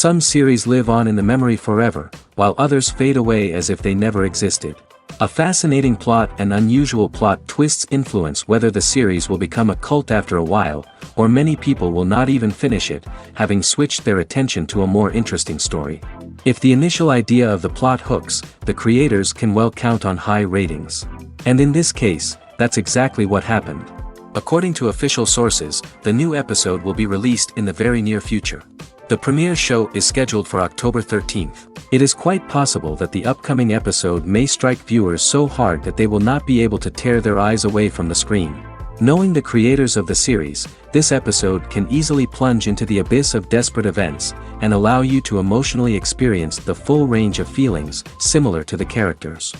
Some series live on in the memory forever, while others fade away as if they never existed. A fascinating plot and unusual plot twists influence whether the series will become a cult after a while, or many people will not even finish it, having switched their attention to a more interesting story. If the initial idea of the plot hooks, the creators can well count on high ratings. And in this case, that's exactly what happened. According to official sources, the new episode will be released in the very near future. The premiere show is scheduled for October 13th. It is quite possible that the upcoming episode may strike viewers so hard that they will not be able to tear their eyes away from the screen. Knowing the creators of the series, this episode can easily plunge into the abyss of desperate events, and allow you to emotionally experience the full range of feelings, similar to the characters.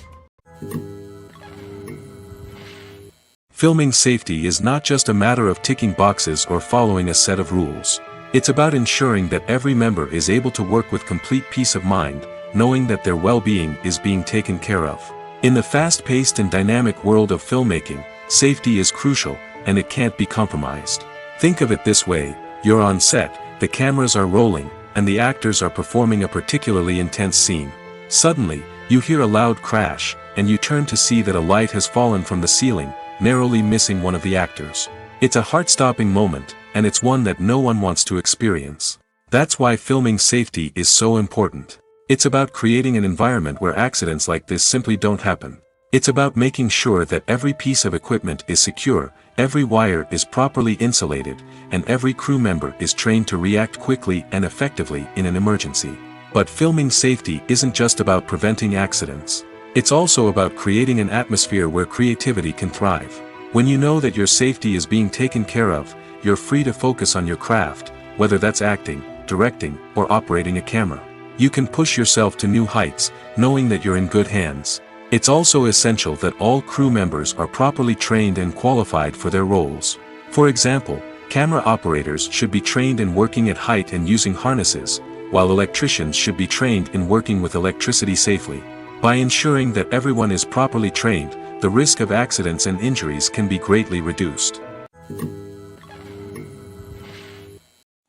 Filming safety is not just a matter of ticking boxes or following a set of rules. It's about ensuring that every member is able to work with complete peace of mind, knowing that their well-being is being taken care of. In the fast-paced and dynamic world of filmmaking, safety is crucial, and it can't be compromised. Think of it this way: you're on set, the cameras are rolling, and the actors are performing a particularly intense scene. Suddenly, you hear a loud crash, and you turn to see that a light has fallen from the ceiling, narrowly missing one of the actors. It's a heart-stopping moment, and it's one that no one wants to experience. That's why filming safety is so important. It's about creating an environment where accidents like this simply don't happen. It's about making sure that every piece of equipment is secure, every wire is properly insulated, and every crew member is trained to react quickly and effectively in an emergency. But filming safety isn't just about preventing accidents. It's also about creating an atmosphere where creativity can thrive. When you know that your safety is being taken care of, you're free to focus on your craft, whether that's acting, directing, or operating a camera. You can push yourself to new heights, knowing that you're in good hands. It's also essential that all crew members are properly trained and qualified for their roles. For example, camera operators should be trained in working at height and using harnesses, while electricians should be trained in working with electricity safely. By ensuring that everyone is properly trained, the risk of accidents and injuries can be greatly reduced.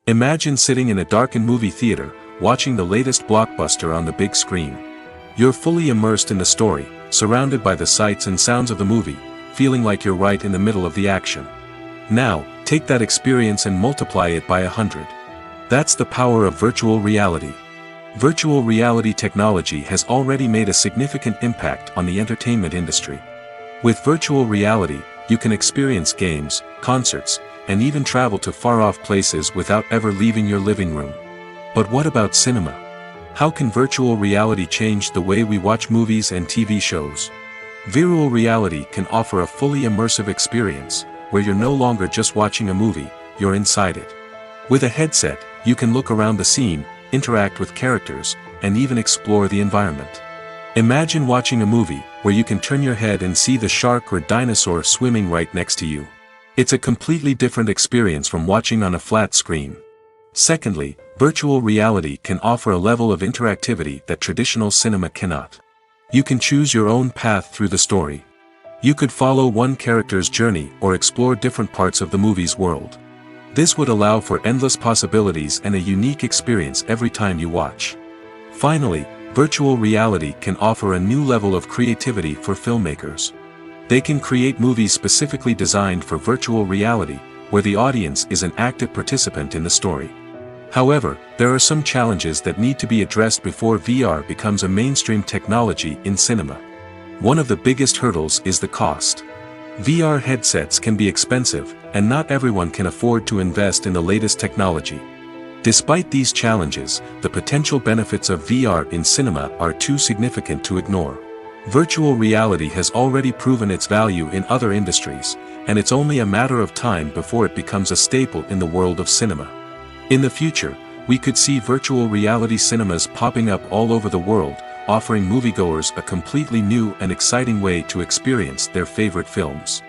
Imagine sitting in a darkened movie theater, watching the latest blockbuster on the big screen. You're fully immersed in the story, surrounded by the sights and sounds of the movie, feeling like you're right in the middle of the action. Now, take that experience and multiply it by 100. That's the power of virtual reality. Virtual reality technology has already made a significant impact on the entertainment industry. With virtual reality, you can experience games, concerts, and even travel to far-off places without ever leaving your living room. But what about cinema? How can virtual reality change the way we watch movies and TV shows? Virtual reality can offer a fully immersive experience, where you're no longer just watching a movie, you're inside it. With a headset, you can look around the scene, interact with characters, and even explore the environment. Imagine watching a movie where you can turn your head and see the shark or dinosaur swimming right next to you. It's a completely different experience from watching on a flat screen. Secondly, virtual reality can offer a level of interactivity that traditional cinema cannot. You can choose your own path through the story. You could follow one character's journey or explore different parts of the movie's world. This would allow for endless possibilities and a unique experience every time you watch. Finally, virtual reality can offer a new level of creativity for filmmakers. They can create movies specifically designed for virtual reality, where the audience is an active participant in the story. However, there are some challenges that need to be addressed before VR becomes a mainstream technology in cinema. One of the biggest hurdles is the cost. VR headsets can be expensive, and not everyone can afford to invest in the latest technology. Despite these challenges, the potential benefits of VR in cinema are too significant to ignore. Virtual reality has already proven its value in other industries, and it's only a matter of time before it becomes a staple in the world of cinema. In the future, we could see virtual reality cinemas popping up all over the world, offering moviegoers a completely new and exciting way to experience their favorite films.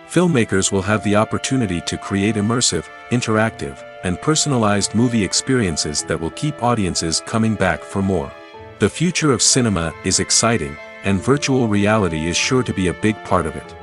Filmmakers will have the opportunity to create immersive, interactive, and personalized movie experiences that will keep audiences coming back for more. The future of cinema is exciting, and virtual reality is sure to be a big part of it.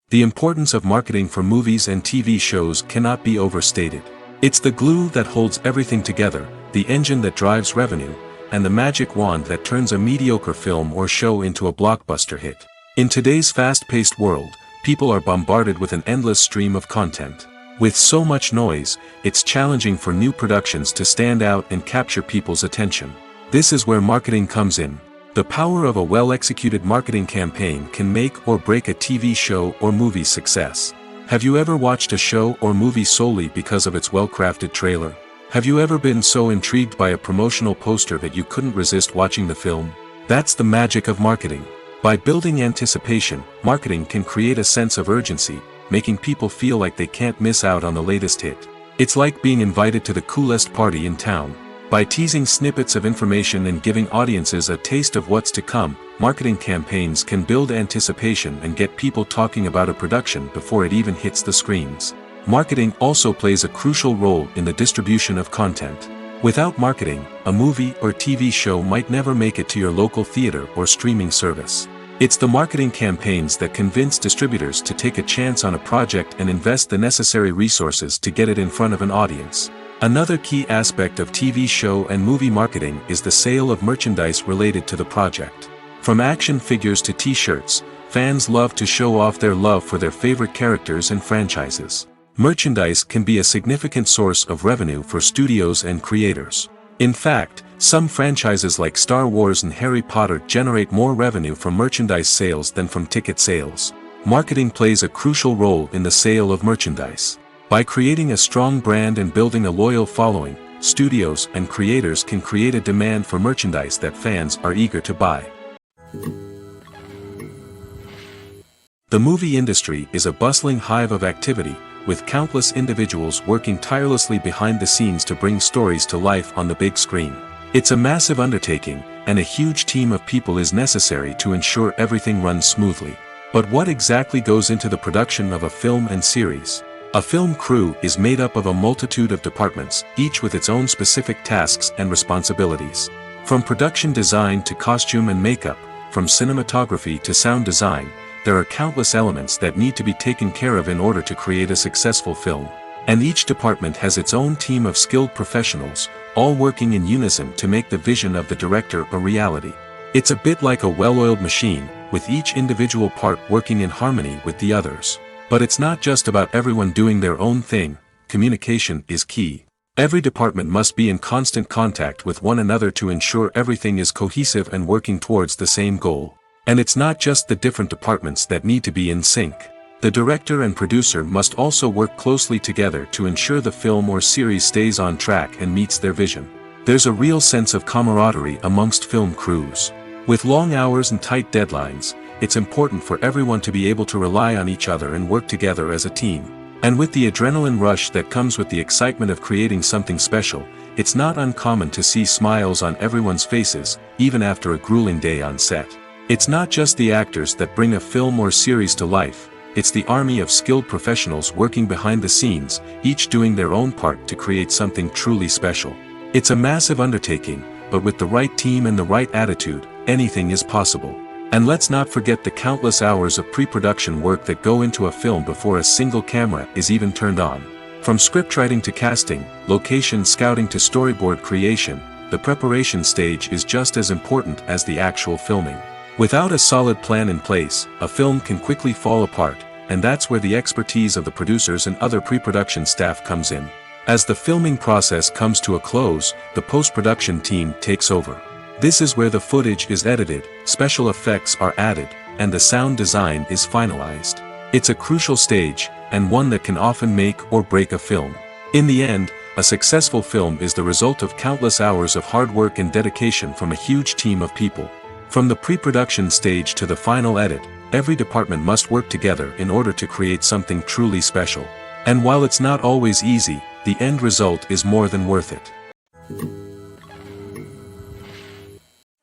The importance of marketing for movies and TV shows cannot be overstated. It's the glue that holds everything together, the engine that drives revenue, and the magic wand that turns a mediocre film or show into a blockbuster hit. In today's fast-paced world, people are bombarded with an endless stream of content. With so much noise, it's challenging for new productions to stand out and capture people's attention. This is where marketing comes in. The power of a well-executed marketing campaign can make or break a TV show or movie's success. Have you ever watched a show or movie solely because of its well-crafted trailer? Have you ever been so intrigued by a promotional poster that you couldn't resist watching the film? That's the magic of marketing. By building anticipation, marketing can create a sense of urgency, making people feel like they can't miss out on the latest hit. It's like being invited to the coolest party in town. By teasing snippets of information and giving audiences a taste of what's to come, marketing campaigns can build anticipation and get people talking about a production before it even hits the screens. Marketing also plays a crucial role in the distribution of content. Without marketing, a movie or TV show might never make it to your local theater or streaming service. It's the marketing campaigns that convince distributors to take a chance on a project and invest the necessary resources to get it in front of an audience. Another key aspect of TV show and movie marketing is the sale of merchandise related to the project. From action figures to t-shirts, fans love to show off their love for their favorite characters and franchises. Merchandise can be a significant source of revenue for studios and creators. In fact, some franchises like Star Wars and Harry Potter generate more revenue from merchandise sales than from ticket sales. Marketing plays a crucial role in the sale of merchandise. By creating a strong brand and building a loyal following, studios and creators can create a demand for merchandise that fans are eager to buy. The movie industry is a bustling hive of activity, with countless individuals working tirelessly behind the scenes to bring stories to life on the big screen. It's a massive undertaking, and a huge team of people is necessary to ensure everything runs smoothly. But what exactly goes into the production of a film and series? A film crew is made up of a multitude of departments, each with its own specific tasks and responsibilities. From production design to costume and makeup, from cinematography to sound design, there are countless elements that need to be taken care of in order to create a successful film. And each department has its own team of skilled professionals, all working in unison to make the vision of the director a reality. It's a bit like a well-oiled machine, with each individual part working in harmony with the others. But it's not just about everyone doing their own thing. Communication is key. Every department must be in constant contact with one another to ensure everything is cohesive and working towards the same goal. And it's not just the different departments that need to be in sync. The director and producer must also work closely together to ensure the film or series stays on track and meets their vision. There's a real sense of camaraderie amongst film crews. With long hours and tight deadlines, it's important for everyone to be able to rely on each other and work together as a team. And with the adrenaline rush that comes with the excitement of creating something special, it's not uncommon to see smiles on everyone's faces, even after a grueling day on set. It's not just the actors that bring a film or series to life, it's the army of skilled professionals working behind the scenes, each doing their own part to create something truly special. It's a massive undertaking, but with the right team and the right attitude, anything is possible. And let's not forget the countless hours of pre-production work that go into a film before a single camera is even turned on. From scriptwriting to casting, location scouting to storyboard creation, the preparation stage is just as important as the actual filming. Without a solid plan in place, a film can quickly fall apart, and that's where the expertise of the producers and other pre-production staff comes in. As the filming process comes to a close, the post-production team takes over. This is where the footage is edited, special effects are added, and the sound design is finalized. It's a crucial stage, and one that can often make or break a film. In the end, a successful film is the result of countless hours of hard work and dedication from a huge team of people. From the pre-production stage to the final edit, every department must work together in order to create something truly special. And while it's not always easy, the end result is more than worth it.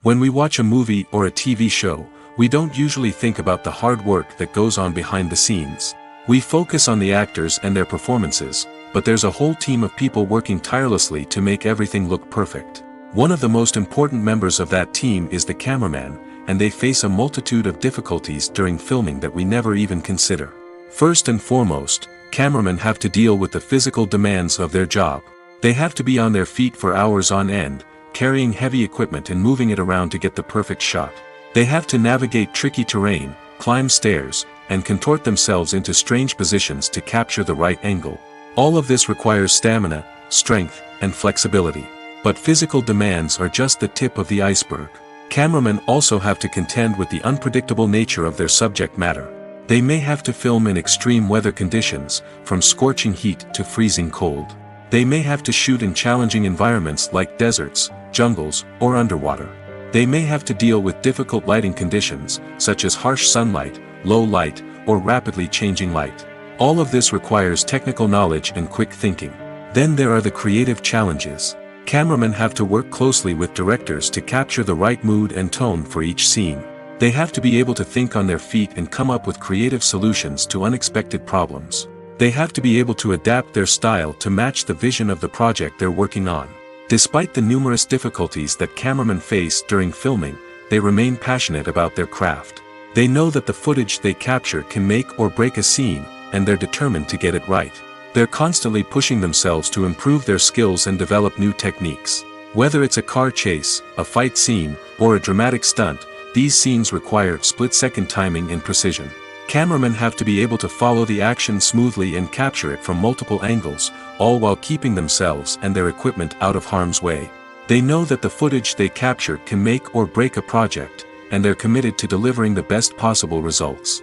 When we watch a movie or a TV show, we don't usually think about the hard work that goes on behind the scenes. We focus on the actors and their performances, but there's a whole team of people working tirelessly to make everything look perfect. One of the most important members of that team is the cameraman, and they face a multitude of difficulties during filming that we never even consider. First and foremost, cameramen have to deal with the physical demands of their job. They have to be on their feet for hours on end, carrying heavy equipment and moving it around to get the perfect shot. They have to navigate tricky terrain, climb stairs, and contort themselves into strange positions to capture the right angle. All of this requires stamina, strength, and flexibility. But physical demands are just the tip of the iceberg. Cameramen also have to contend with the unpredictable nature of their subject matter. They may have to film in extreme weather conditions, from scorching heat to freezing cold. They may have to shoot in challenging environments like deserts, jungles, or underwater. They may have to deal with difficult lighting conditions, such as harsh sunlight, low light, or rapidly changing light. All of this requires technical knowledge and quick thinking. Then there are the creative challenges. Cameramen have to work closely with directors to capture the right mood and tone for each scene. They have to be able to think on their feet and come up with creative solutions to unexpected problems. They have to be able to adapt their style to match the vision of the project they're working on. Despite the numerous difficulties that cameramen face during filming, they remain passionate about their craft. They know that the footage they capture can make or break a scene, and they're determined to get it right. They're constantly pushing themselves to improve their skills and develop new techniques. Whether it's a car chase, a fight scene, or a dramatic stunt, these scenes require split-second timing and precision. Cameramen have to be able to follow the action smoothly and capture it from multiple angles, all while keeping themselves and their equipment out of harm's way. They know that the footage they capture can make or break a project, and they're committed to delivering the best possible results.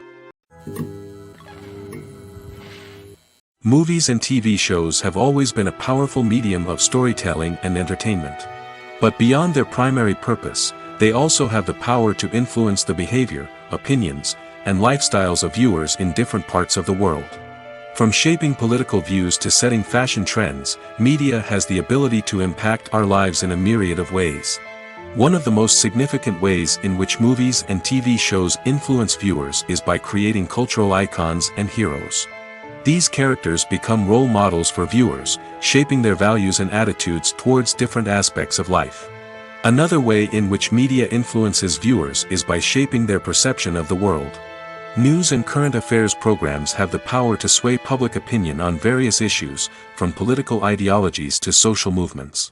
Movies and TV shows have always been a powerful medium of storytelling and entertainment. But beyond their primary purpose, they also have the power to influence the behavior, opinions, and lifestyles of viewers in different parts of the world. From shaping political views to setting fashion trends, media has the ability to impact our lives in a myriad of ways. One of the most significant ways in which movies and TV shows influence viewers is by creating cultural icons and heroes. These characters become role models for viewers, shaping their values and attitudes towards different aspects of life. Another way in which media influences viewers is by shaping their perception of the world. News and current affairs programs have the power to sway public opinion on various issues, from political ideologies to social movements.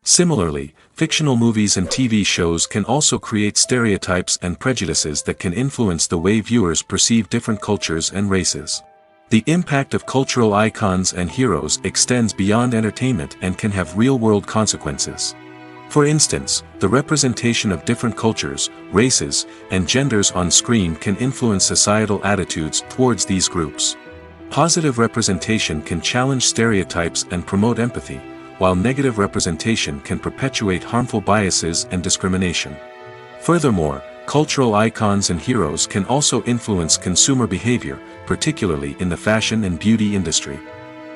Similarly, fictional movies and TV shows can also create stereotypes and prejudices that can influence the way viewers perceive different cultures and races. The impact of cultural icons and heroes extends beyond entertainment and can have real-world consequences. For instance, the representation of different cultures, races, and genders on screen can influence societal attitudes towards these groups. Positive representation can challenge stereotypes and promote empathy, while negative representation can perpetuate harmful biases and discrimination. Furthermore, cultural icons and heroes can also influence consumer behavior, particularly in the fashion and beauty industry.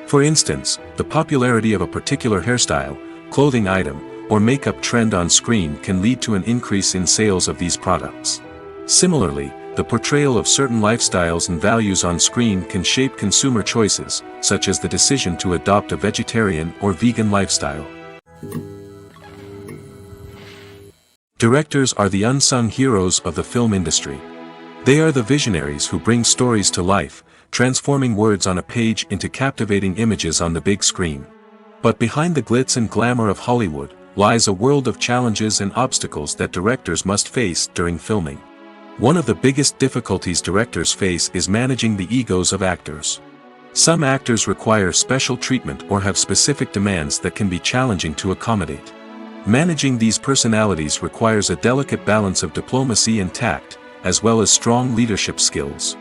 For instance, the popularity of a particular hairstyle, clothing item, or makeup trend on screen can lead to an increase in sales of these products. Similarly, the portrayal of certain lifestyles and values on screen can shape consumer choices, such as the decision to adopt a vegetarian or vegan lifestyle. Directors are the unsung heroes of the film industry. They are the visionaries who bring stories to life, transforming words on a page into captivating images on the big screen. But behind the glitz and glamour of Hollywood lies a world of challenges and obstacles that directors must face during filming. One of the biggest difficulties directors face is managing the egos of actors. Some actors require special treatment or have specific demands that can be challenging to accommodate. Managing these personalities requires a delicate balance of diplomacy and tact, as well as strong leadership skills.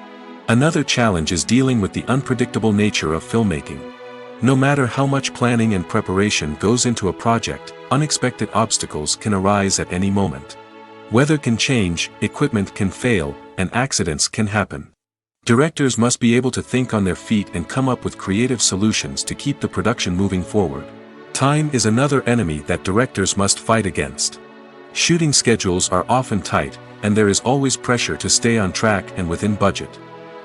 Another challenge is dealing with the unpredictable nature of filmmaking. No matter how much planning and preparation goes into a project, unexpected obstacles can arise at any moment. Weather can change, equipment can fail, and accidents can happen. Directors must be able to think on their feet and come up with creative solutions to keep the production moving forward. Time is another enemy that directors must fight against. Shooting schedules are often tight, and there is always pressure to stay on track and within budget.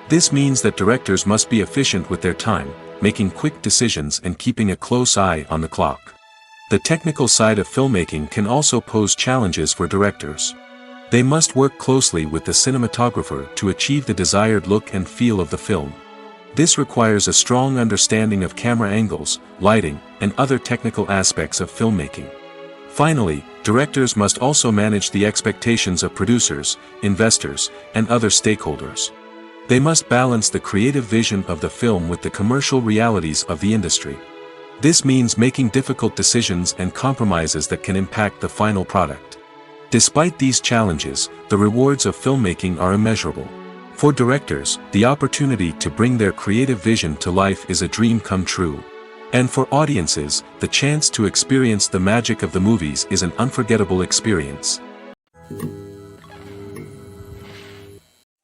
This means that directors must be efficient with their time, making quick decisions and keeping a close eye on the clock. The technical side of filmmaking can also pose challenges for directors. They must work closely with the cinematographer to achieve the desired look and feel of the film. This requires a strong understanding of camera angles, lighting, and other technical aspects of filmmaking. Finally, directors must also manage the expectations of producers, investors, and other stakeholders. They must balance the creative vision of the film with the commercial realities of the industry. This means making difficult decisions and compromises that can impact the final product. Despite these challenges, the rewards of filmmaking are immeasurable. For directors, the opportunity to bring their creative vision to life is a dream come true. And for audiences, the chance to experience the magic of the movies is an unforgettable experience.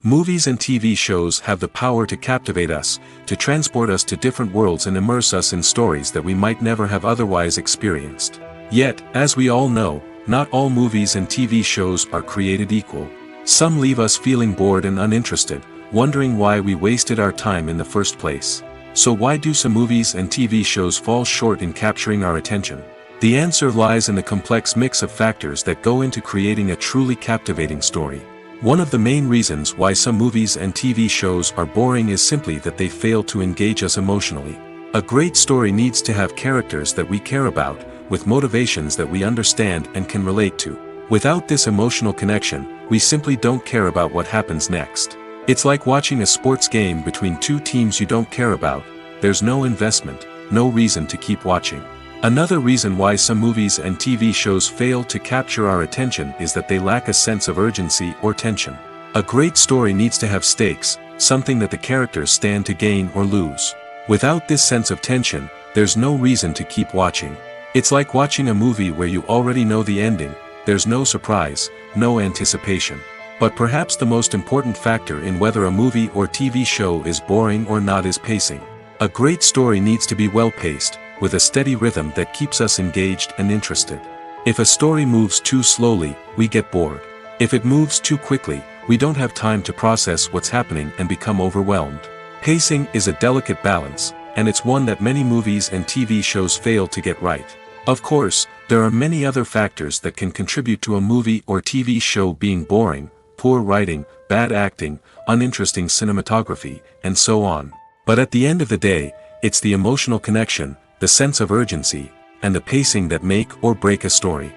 Movies and TV shows have the power to captivate us, to transport us to different worlds and immerse us in stories that we might never have otherwise experienced. Yet, as we all know, not all movies and TV shows are created equal. Some leave us feeling bored and uninterested, wondering why we wasted our time in the first place. So why do some movies and TV shows fall short in capturing our attention? The answer lies in the complex mix of factors that go into creating a truly captivating story. One of the main reasons why some movies and TV shows are boring is simply that they fail to engage us emotionally. A great story needs to have characters that we care about, with motivations that we understand and can relate to. Without this emotional connection, we simply don't care about what happens next. It's like watching a sports game between two teams you don't care about. There's no investment, no reason to keep watching. Another reason why some movies and TV shows fail to capture our attention is that they lack a sense of urgency or tension. A great story needs to have stakes, something that the characters stand to gain or lose. Without this sense of tension, there's no reason to keep watching. It's like watching a movie where you already know the ending. There's no surprise, no anticipation. But perhaps the most important factor in whether a movie or TV show is boring or not is pacing. A great story needs to be well-paced, with a steady rhythm that keeps us engaged and interested. If a story moves too slowly, we get bored. If it moves too quickly, we don't have time to process what's happening and become overwhelmed. Pacing is a delicate balance, and it's one that many movies and TV shows fail to get right. Of course, there are many other factors that can contribute to a movie or TV show being boring: poor writing, bad acting, uninteresting cinematography, and so on. But at the end of the day, it's the emotional connection, the sense of urgency, and the pacing that make or break a story.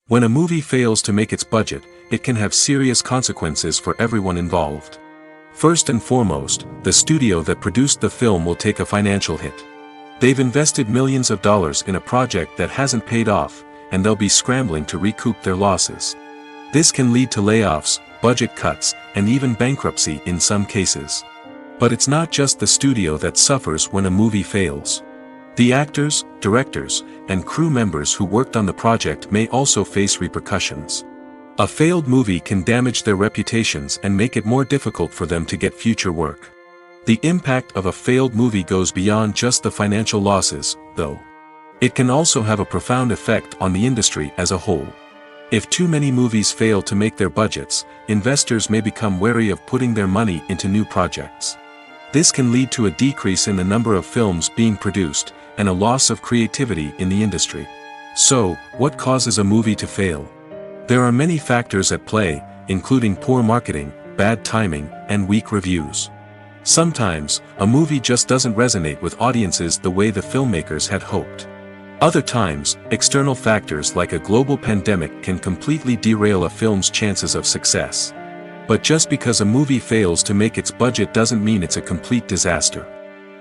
When a movie fails to make its budget, it can have serious consequences for everyone involved. First and foremost, the studio that produced the film will take a financial hit. They've invested millions of dollars in a project that hasn't paid off, and they'll be scrambling to recoup their losses. This can lead to layoffs, budget cuts, and even bankruptcy in some cases. But it's not just the studio that suffers when a movie fails. The actors, directors, and crew members who worked on the project may also face repercussions. A failed movie can damage their reputations and make it more difficult for them to get future work. The impact of a failed movie goes beyond just the financial losses, though. It can also have a profound effect on the industry as a whole. If too many movies fail to make their budgets, investors may become wary of putting their money into new projects. This can lead to a decrease in the number of films being produced, and a loss of creativity in the industry. So, what causes a movie to fail? There are many factors at play, including poor marketing, bad timing, and weak reviews. Sometimes, a movie just doesn't resonate with audiences the way the filmmakers had hoped. Other times, external factors like a global pandemic can completely derail a film's chances of success. But just because a movie fails to make its budget doesn't mean it's a complete disaster.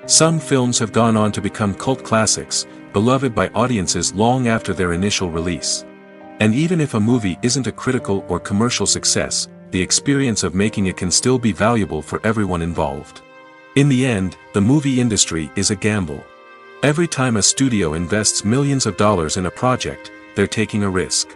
Some films have gone on to become cult classics, beloved by audiences long after their initial release. And even if a movie isn't a critical or commercial success, the experience of making it can still be valuable for everyone involved. In the end, the movie industry is a gamble. Every time a studio invests millions of dollars in a project, they're taking a risk.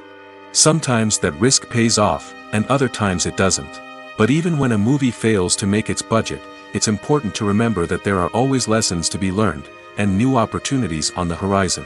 Sometimes that risk pays off, and other times it doesn't. But even when a movie fails to make its budget, it's important to remember that there are always lessons to be learned, and new opportunities on the horizon.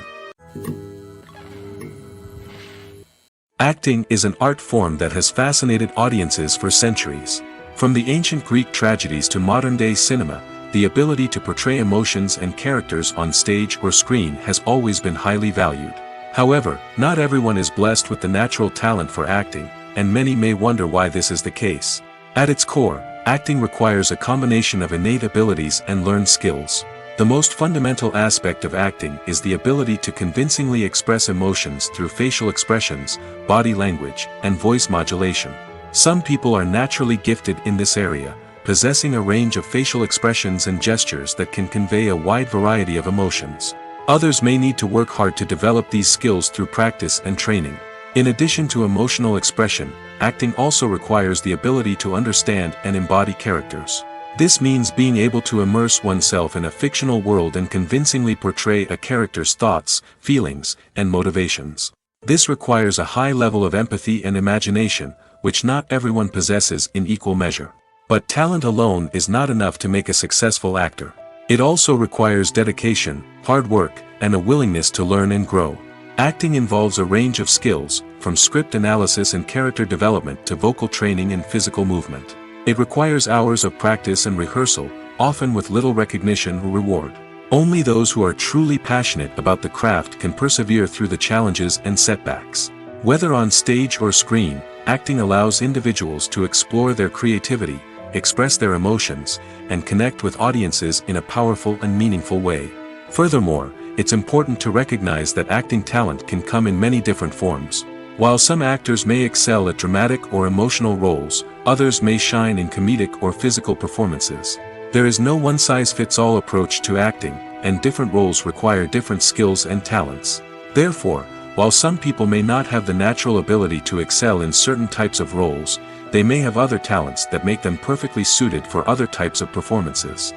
Acting is an art form that has fascinated audiences for centuries. From the ancient Greek tragedies to modern-day cinema, the ability to portray emotions and characters on stage or screen has always been highly valued. However, not everyone is blessed with the natural talent for acting, and many may wonder why this is the case. At its core, Acting requires a combination of innate abilities and learned skills. The most fundamental aspect of acting is the ability to convincingly express emotions through facial expressions, body language, and voice modulation. Some people are naturally gifted in this area, possessing a range of facial expressions and gestures that can convey a wide variety of emotions. Others may need to work hard to develop these skills through practice and training. In addition to emotional expression, acting also requires the ability to understand and embody characters. This means being able to immerse oneself in a fictional world and convincingly portray a character's thoughts, feelings, and motivations. This requires a high level of empathy and imagination, which not everyone possesses in equal measure. But talent alone is not enough to make a successful actor. It also requires dedication, hard work, and a willingness to learn and grow. Acting involves a range of skills, from script analysis and character development to vocal training and physical movement. It requires hours of practice and rehearsal, often with little recognition or reward. Only those who are truly passionate about the craft can persevere through the challenges and setbacks. Whether on stage or screen, acting allows individuals to explore their creativity, express their emotions, and connect with audiences in a powerful and meaningful way. Furthermore, it's important to recognize that acting talent can come in many different forms. While some actors may excel at dramatic or emotional roles, others may shine in comedic or physical performances. There is no one-size-fits-all approach to acting, and different roles require different skills and talents. Therefore, while some people may not have the natural ability to excel in certain types of roles, they may have other talents that make them perfectly suited for other types of performances.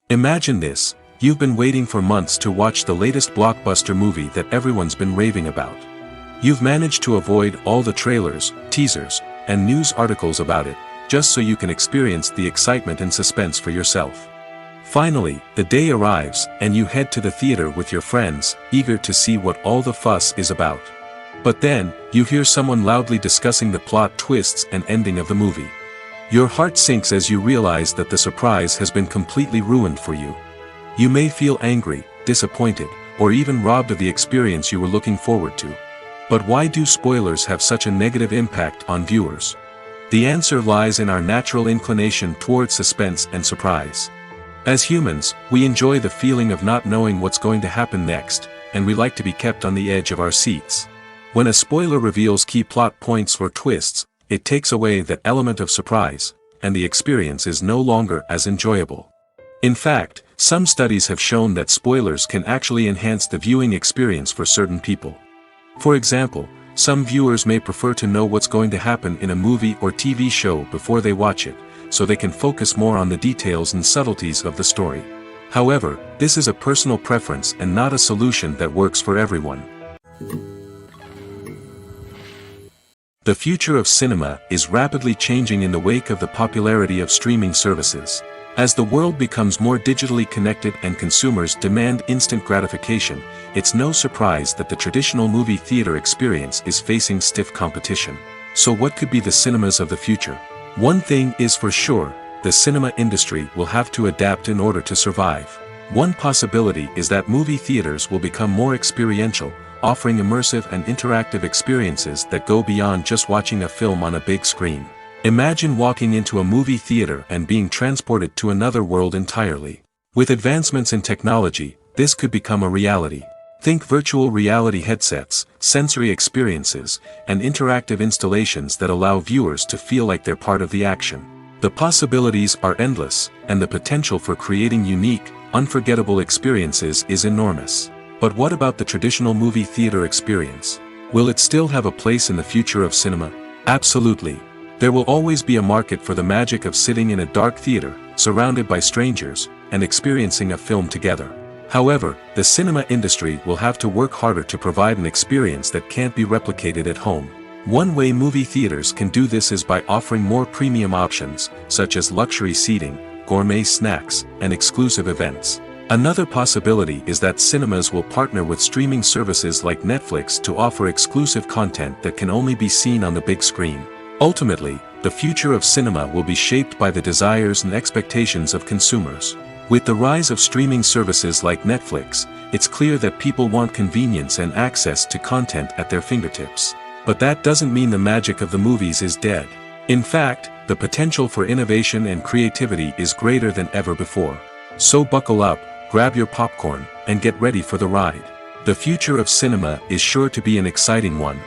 Imagine this: you've been waiting for months to watch the latest blockbuster movie that everyone's been raving about. You've managed to avoid all the trailers, teasers, and news articles about it, just so you can experience the excitement and suspense for yourself. Finally, the day arrives, and you head to the theater with your friends, eager to see what all the fuss is about. But then, you hear someone loudly discussing the plot twists and ending of the movie. Your heart sinks as you realize that the surprise has been completely ruined for you. You may feel angry, disappointed, or even robbed of the experience you were looking forward to. But why do spoilers have such a negative impact on viewers? The answer lies in our natural inclination toward suspense and surprise. As humans, we enjoy the feeling of not knowing what's going to happen next, and we like to be kept on the edge of our seats. When a spoiler reveals key plot points or twists, it takes away that element of surprise, and the experience is no longer as enjoyable. In fact, some studies have shown that spoilers can actually enhance the viewing experience for certain people. For example, some viewers may prefer to know what's going to happen in a movie or TV show before they watch it, so they can focus more on the details and subtleties of the story. However, this is a personal preference and not a solution that works for everyone. The future of cinema is rapidly changing in the wake of the popularity of streaming services. As the world becomes more digitally connected and consumers demand instant gratification, it's no surprise that the traditional movie theater experience is facing stiff competition. So what could be the cinemas of the future? One thing is for sure: the cinema industry will have to adapt in order to survive. One possibility is that movie theaters will become more experiential, offering immersive and interactive experiences that go beyond just watching a film on a big screen. Imagine walking into a movie theater and being transported to another world entirely. With advancements in technology, this could become a reality. Think virtual reality headsets, sensory experiences, and interactive installations that allow viewers to feel like they're part of the action. The possibilities are endless, and the potential for creating unique, unforgettable experiences is enormous. But what about the traditional movie theater experience? Will it still have a place in the future of cinema? Absolutely. There will always be a market for the magic of sitting in a dark theater, surrounded by strangers, and experiencing a film together. However, the cinema industry will have to work harder to provide an experience that can't be replicated at home. One way movie theaters can do this is by offering more premium options, such as luxury seating, gourmet snacks, and exclusive events. Another possibility is that cinemas will partner with streaming services like Netflix to offer exclusive content that can only be seen on the big screen. Ultimately, the future of cinema will be shaped by the desires and expectations of consumers. With the rise of streaming services like Netflix, it's clear that people want convenience and access to content at their fingertips. But that doesn't mean the magic of the movies is dead. In fact, the potential for innovation and creativity is greater than ever before. So buckle up, grab your popcorn, and get ready for the ride. The future of cinema is sure to be an exciting one.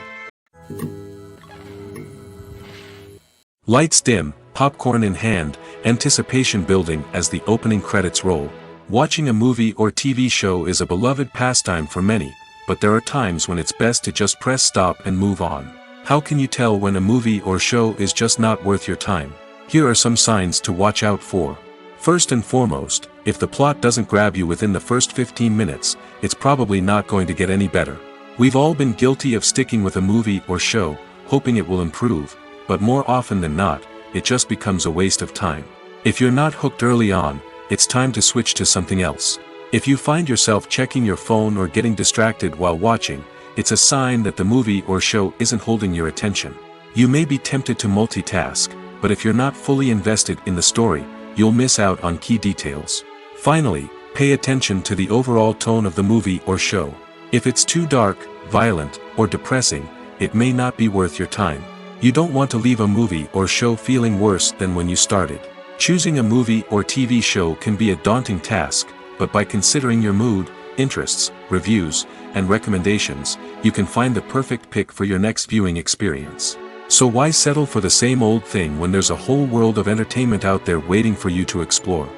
Lights dim, popcorn in hand, anticipation building as the opening credits roll. Watching a movie or TV show is a beloved pastime for many, but there are times when it's best to just press stop and move on. How can you tell when a movie or show is just not worth your time? Here are some signs to watch out for. First and foremost, if the plot doesn't grab you within the first 15 minutes, it's probably not going to get any better. We've all been guilty of sticking with a movie or show, hoping it will improve, but more often than not, it just becomes a waste of time. If you're not hooked early on, it's time to switch to something else. If you find yourself checking your phone or getting distracted while watching, it's a sign that the movie or show isn't holding your attention. You may be tempted to multitask, but if you're not fully invested in the story, you'll miss out on key details. Finally, pay attention to the overall tone of the movie or show. If it's too dark, violent, or depressing, it may not be worth your time. You don't want to leave a movie or show feeling worse than when you started. Choosing a movie or TV show can be a daunting task, but by considering your mood, interests, reviews, and recommendations, you can find the perfect pick for your next viewing experience. So why settle for the same old thing when there's a whole world of entertainment out there waiting for you to explore?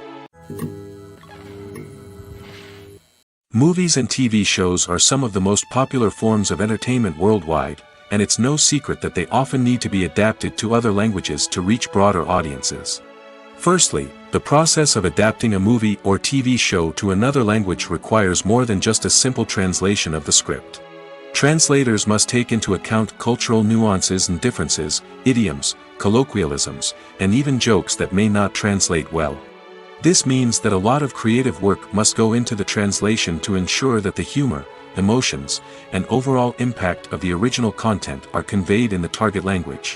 Movies and TV shows are some of the most popular forms of entertainment worldwide, and it's no secret that they often need to be adapted to other languages to reach broader audiences. Firstly, the process of adapting a movie or TV show to another language requires more than just a simple translation of the script. Translators must take into account cultural nuances and differences, idioms, colloquialisms, and even jokes that may not translate well. This means that a lot of creative work must go into the translation to ensure that the humor, emotions, and overall impact of the original content are conveyed in the target language.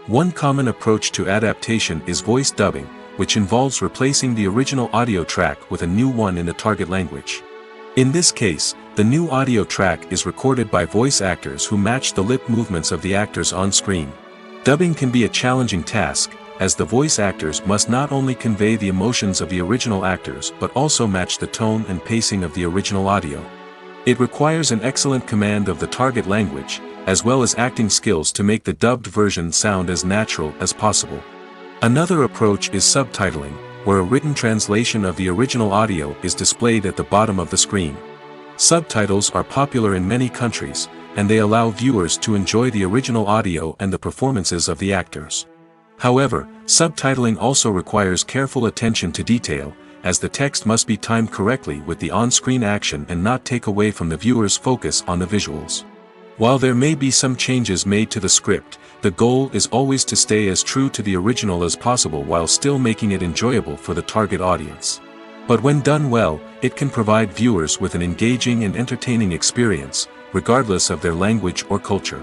One common approach to adaptation is voice dubbing, which involves replacing the original audio track with a new one in the target language. In this case, the new audio track is recorded by voice actors who match the lip movements of the actors on screen. Dubbing can be a challenging task, as the voice actors must not only convey the emotions of the original actors but also match the tone and pacing of the original audio. It requires an excellent command of the target language, as well as acting skills to make the dubbed version sound as natural as possible. Another approach is subtitling, where a written translation of the original audio is displayed at the bottom of the screen. Subtitles are popular in many countries, and they allow viewers to enjoy the original audio and the performances of the actors. However, subtitling also requires careful attention to detail, as the text must be timed correctly with the on-screen action and not take away from the viewer's focus on the visuals. While there may be some changes made to the script, the goal is always to stay as true to the original as possible while still making it enjoyable for the target audience. But when done well, it can provide viewers with an engaging and entertaining experience, regardless of their language or culture.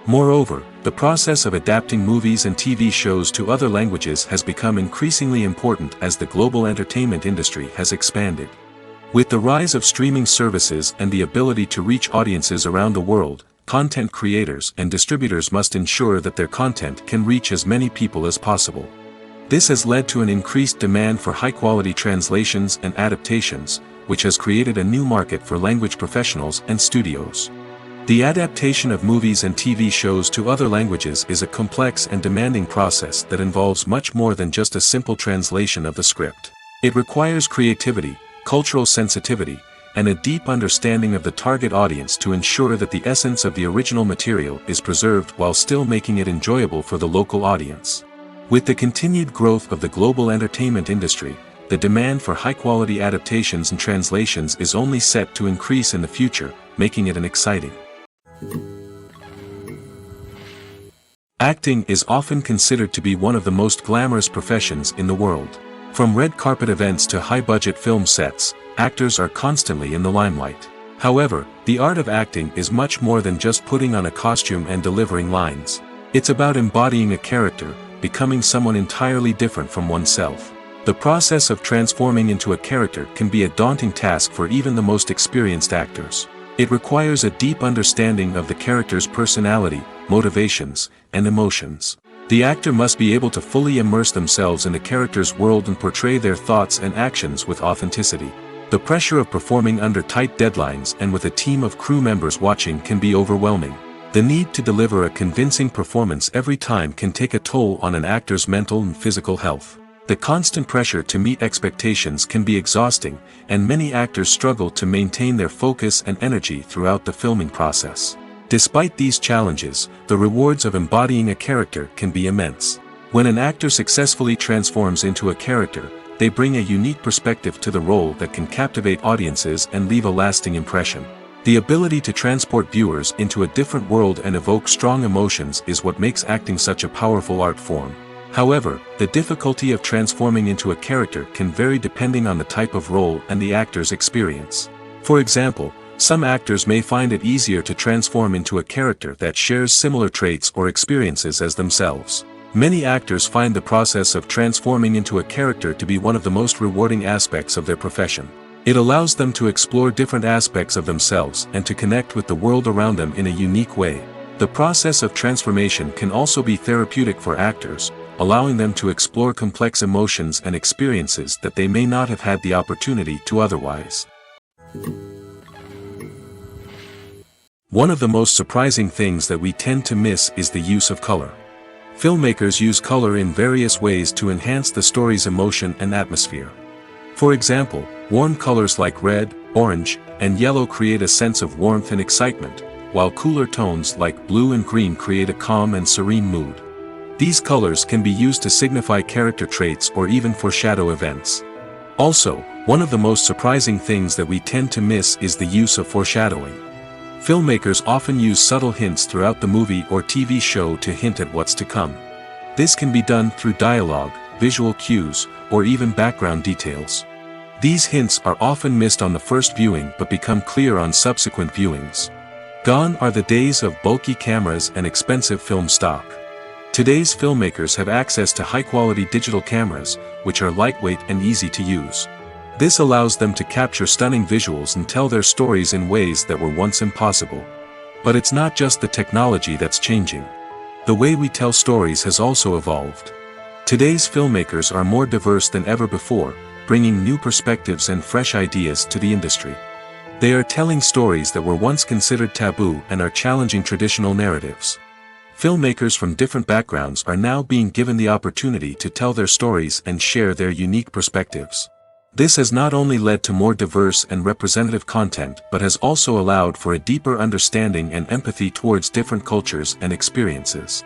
Moreover, the process of adapting movies and TV shows to other languages has become increasingly important as the global entertainment industry has expanded. With the rise of streaming services and the ability to reach audiences around the world, content creators and distributors must ensure that their content can reach as many people as possible. This has led to an increased demand for high-quality translations and adaptations, which has created a new market for language professionals and studios. The adaptation of movies and TV shows to other languages is a complex and demanding process that involves much more than just a simple translation of the script. It requires creativity, cultural sensitivity, and a deep understanding of the target audience to ensure that the essence of the original material is preserved while still making it enjoyable for the local audience. With the continued growth of the global entertainment industry, the demand for high-quality adaptations and translations is only set to increase in the future, making it an exciting. Acting is often considered to be one of the most glamorous professions in the world. From red carpet events to high-budget film sets, actors are constantly in the limelight. However, the art of acting is much more than just putting on a costume and delivering lines. It's about embodying a character, becoming someone entirely different from oneself. The process of transforming into a character can be a daunting task for even the most experienced actors. It requires a deep understanding of the character's personality, motivations, and emotions. The actor must be able to fully immerse themselves in the character's world and portray their thoughts and actions with authenticity. The pressure of performing under tight deadlines and with a team of crew members watching can be overwhelming. The need to deliver a convincing performance every time can take a toll on an actor's mental and physical health. The constant pressure to meet expectations can be exhausting, and many actors struggle to maintain their focus and energy throughout the filming process. Despite these challenges, the rewards of embodying a character can be immense. When an actor successfully transforms into a character, they bring a unique perspective to the role that can captivate audiences and leave a lasting impression. The ability to transport viewers into a different world and evoke strong emotions is what makes acting such a powerful art form. However, the difficulty of transforming into a character can vary depending on the type of role and the actor's experience. For example, some actors may find it easier to transform into a character that shares similar traits or experiences as themselves. Many actors find the process of transforming into a character to be one of the most rewarding aspects of their profession. It allows them to explore different aspects of themselves and to connect with the world around them in a unique way. The process of transformation can also be therapeutic for actors, allowing them to explore complex emotions and experiences that they may not have had the opportunity to otherwise. One of the most surprising things that we tend to miss is the use of color. Filmmakers use color in various ways to enhance the story's emotion and atmosphere. For example, warm colors like red, orange, and yellow create a sense of warmth and excitement, while cooler tones like blue and green create a calm and serene mood. These colors can be used to signify character traits or even foreshadow events. Also, one of the most surprising things that we tend to miss is the use of foreshadowing. Filmmakers often use subtle hints throughout the movie or TV show to hint at what's to come. This can be done through dialogue, visual cues, or even background details. These hints are often missed on the first viewing but become clear on subsequent viewings. Gone are the days of bulky cameras and expensive film stock. Today's filmmakers have access to high-quality digital cameras, which are lightweight and easy to use. This allows them to capture stunning visuals and tell their stories in ways that were once impossible. But it's not just the technology that's changing. The way we tell stories has also evolved. Today's filmmakers are more diverse than ever before, bringing new perspectives and fresh ideas to the industry. They are telling stories that were once considered taboo and are challenging traditional narratives. Filmmakers from different backgrounds are now being given the opportunity to tell their stories and share their unique perspectives. This has not only led to more diverse and representative content but has also allowed for a deeper understanding and empathy towards different cultures and experiences.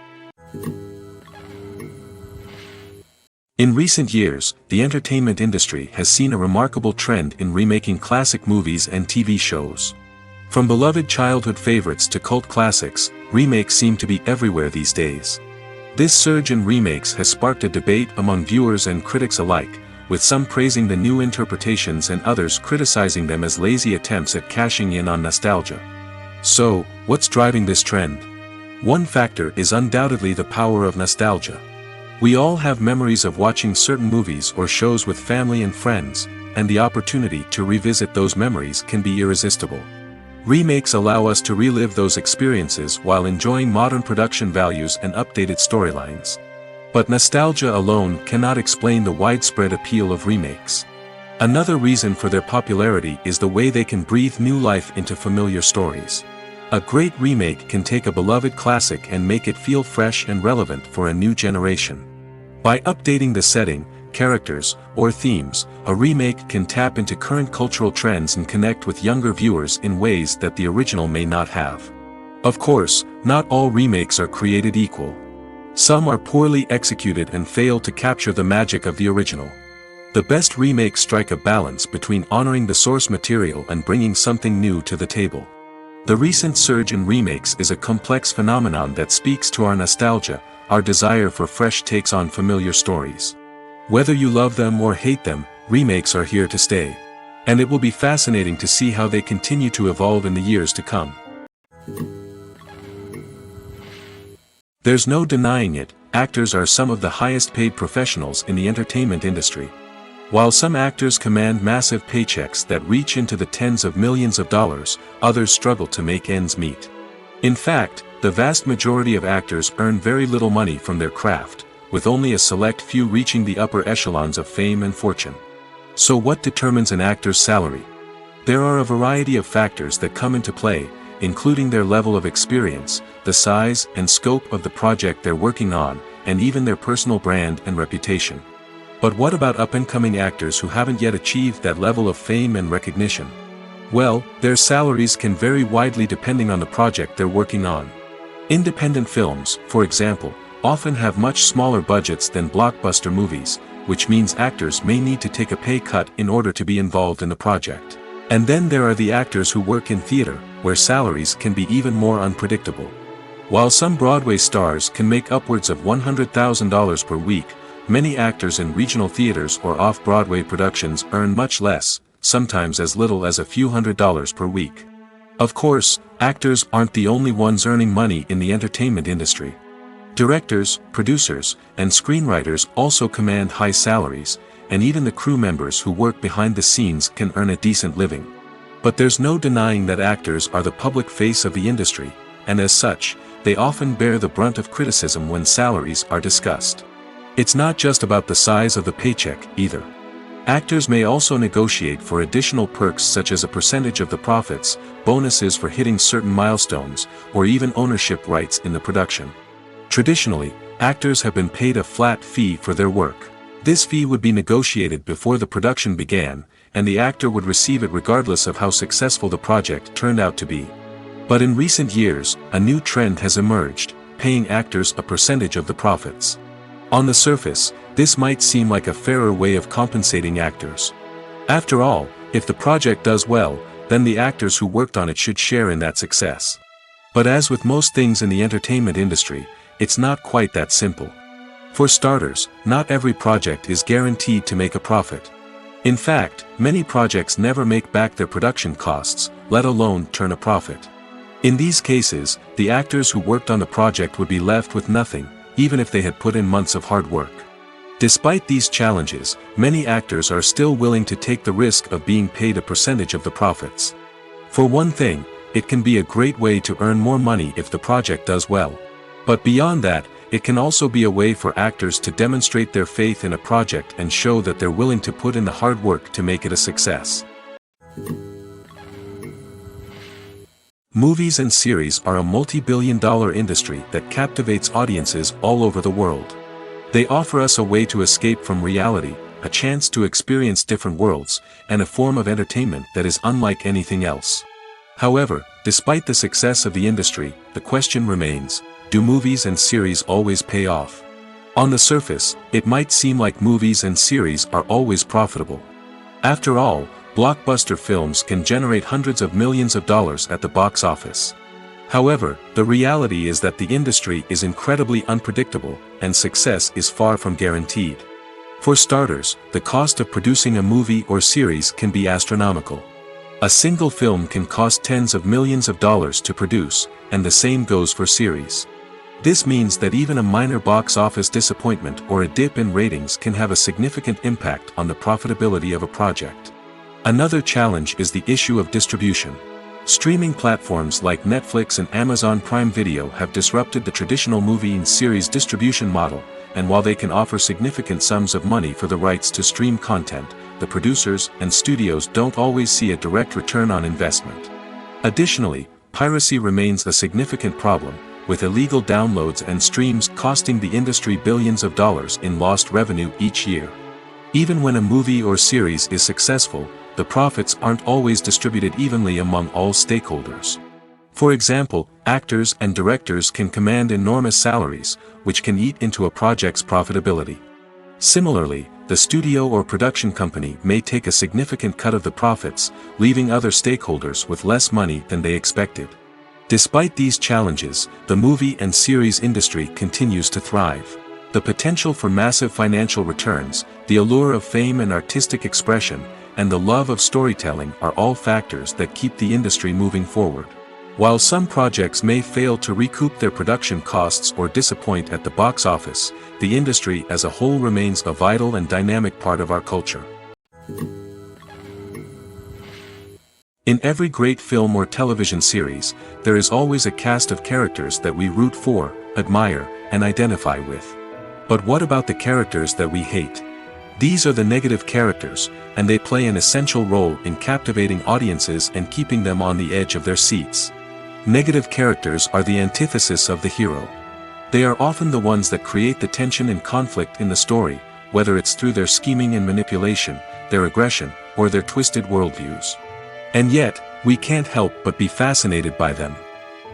In recent years, the entertainment industry has seen a remarkable trend in remaking classic movies and TV shows. From beloved childhood favorites to cult classics, remakes seem to be everywhere these days. This surge in remakes has sparked a debate among viewers and critics alike, with some praising the new interpretations and others criticizing them as lazy attempts at cashing in on nostalgia. So, what's driving this trend? One factor is undoubtedly the power of nostalgia. We all have memories of watching certain movies or shows with family and friends, and the opportunity to revisit those memories can be irresistible. Remakes allow us to relive those experiences while enjoying modern production values and updated storylines. But nostalgia alone cannot explain the widespread appeal of remakes. Another reason for their popularity is the way they can breathe new life into familiar stories. A great remake can take a beloved classic and make it feel fresh and relevant for a new generation. By updating the setting, characters, or themes, a remake can tap into current cultural trends and connect with younger viewers in ways that the original may not have. Of course, not all remakes are created equal. Some are poorly executed and fail to capture the magic of the original. The best remakes strike a balance between honoring the source material and bringing something new to the table. The recent surge in remakes is a complex phenomenon that speaks to our nostalgia, our desire for fresh takes on familiar stories. Whether you love them or hate them, remakes are here to stay. And it will be fascinating to see how they continue to evolve in the years to come. There's no denying it, actors are some of the highest paid professionals in the entertainment industry. While some actors command massive paychecks that reach into the tens of millions of dollars, others struggle to make ends meet. In fact, the vast majority of actors earn very little money from their craft, with only a select few reaching the upper echelons of fame and fortune. So what determines an actor's salary? There are a variety of factors that come into play, including their level of experience, the size and scope of the project they're working on, and even their personal brand and reputation. But what about up-and-coming actors who haven't yet achieved that level of fame and recognition? Well, their salaries can vary widely depending on the project they're working on. Independent films, for example, often have much smaller budgets than blockbuster movies, which means actors may need to take a pay cut in order to be involved in the project. And then there are the actors who work in theater, where salaries can be even more unpredictable. While some Broadway stars can make upwards of $100,000 per week, many actors in regional theaters or off-Broadway productions earn much less, sometimes as little as a few $100s per week. Of course, actors aren't the only ones earning money in the entertainment industry. Directors, producers, and screenwriters also command high salaries, and even the crew members who work behind the scenes can earn a decent living. But there's no denying that actors are the public face of the industry, and as such, they often bear the brunt of criticism when salaries are discussed. It's not just about the size of the paycheck, either. Actors may also negotiate for additional perks such as a percentage of the profits, bonuses for hitting certain milestones, or even ownership rights in the production. Traditionally, actors have been paid a flat fee for their work. This fee would be negotiated before the production began, and the actor would receive it regardless of how successful the project turned out to be. But in recent years, a new trend has emerged, paying actors a percentage of the profits. On the surface, this might seem like a fairer way of compensating actors. After all, if the project does well, then the actors who worked on it should share in that success. But as with most things in the entertainment industry, it's not quite that simple. For starters, not every project is guaranteed to make a profit. In fact, many projects never make back their production costs, let alone turn a profit. In these cases, the actors who worked on the project would be left with nothing, even if they had put in months of hard work. Despite these challenges, many actors are still willing to take the risk of being paid a percentage of the profits. For one thing, it can be a great way to earn more money if the project does well. But beyond that, it can also be a way for actors to demonstrate their faith in a project and show that they're willing to put in the hard work to make it a success. Movies and series are a multi-billion-dollar industry that captivates audiences all over the world. They offer us a way to escape from reality, a chance to experience different worlds, and a form of entertainment that is unlike anything else. However, despite the success of the industry, the question remains, do movies and series always pay off? On the surface, it might seem like movies and series are always profitable. After all, blockbuster films can generate hundreds of millions of dollars at the box office. However, the reality is that the industry is incredibly unpredictable, and success is far from guaranteed. For starters, the cost of producing a movie or series can be astronomical. A single film can cost tens of millions of dollars to produce, and the same goes for series. This means that even a minor box office disappointment or a dip in ratings can have a significant impact on the profitability of a project. Another challenge is the issue of distribution. Streaming platforms like Netflix and Amazon Prime Video have disrupted the traditional movie and series distribution model, and while they can offer significant sums of money for the rights to stream content, the producers and studios don't always see a direct return on investment. Additionally, piracy remains a significant problem, with illegal downloads and streams costing the industry billions of dollars in lost revenue each year. Even when a movie or series is successful, the profits aren't always distributed evenly among all stakeholders. For example, actors and directors can command enormous salaries, which can eat into a project's profitability. Similarly, the studio or production company may take a significant cut of the profits, leaving other stakeholders with less money than they expected. Despite these challenges, the movie and series industry continues to thrive. The potential for massive financial returns, the allure of fame and artistic expression, and the love of storytelling are all factors that keep the industry moving forward. While some projects may fail to recoup their production costs or disappoint at the box office, the industry as a whole remains a vital and dynamic part of our culture. In every great film or television series, there is always a cast of characters that we root for, admire, and identify with. But what about the characters that we hate? These are the negative characters, and they play an essential role in captivating audiences and keeping them on the edge of their seats. Negative characters are the antithesis of the hero. They are often the ones that create the tension and conflict in the story, whether it's through their scheming and manipulation, their aggression, or their twisted worldviews. And yet, we can't help but be fascinated by them.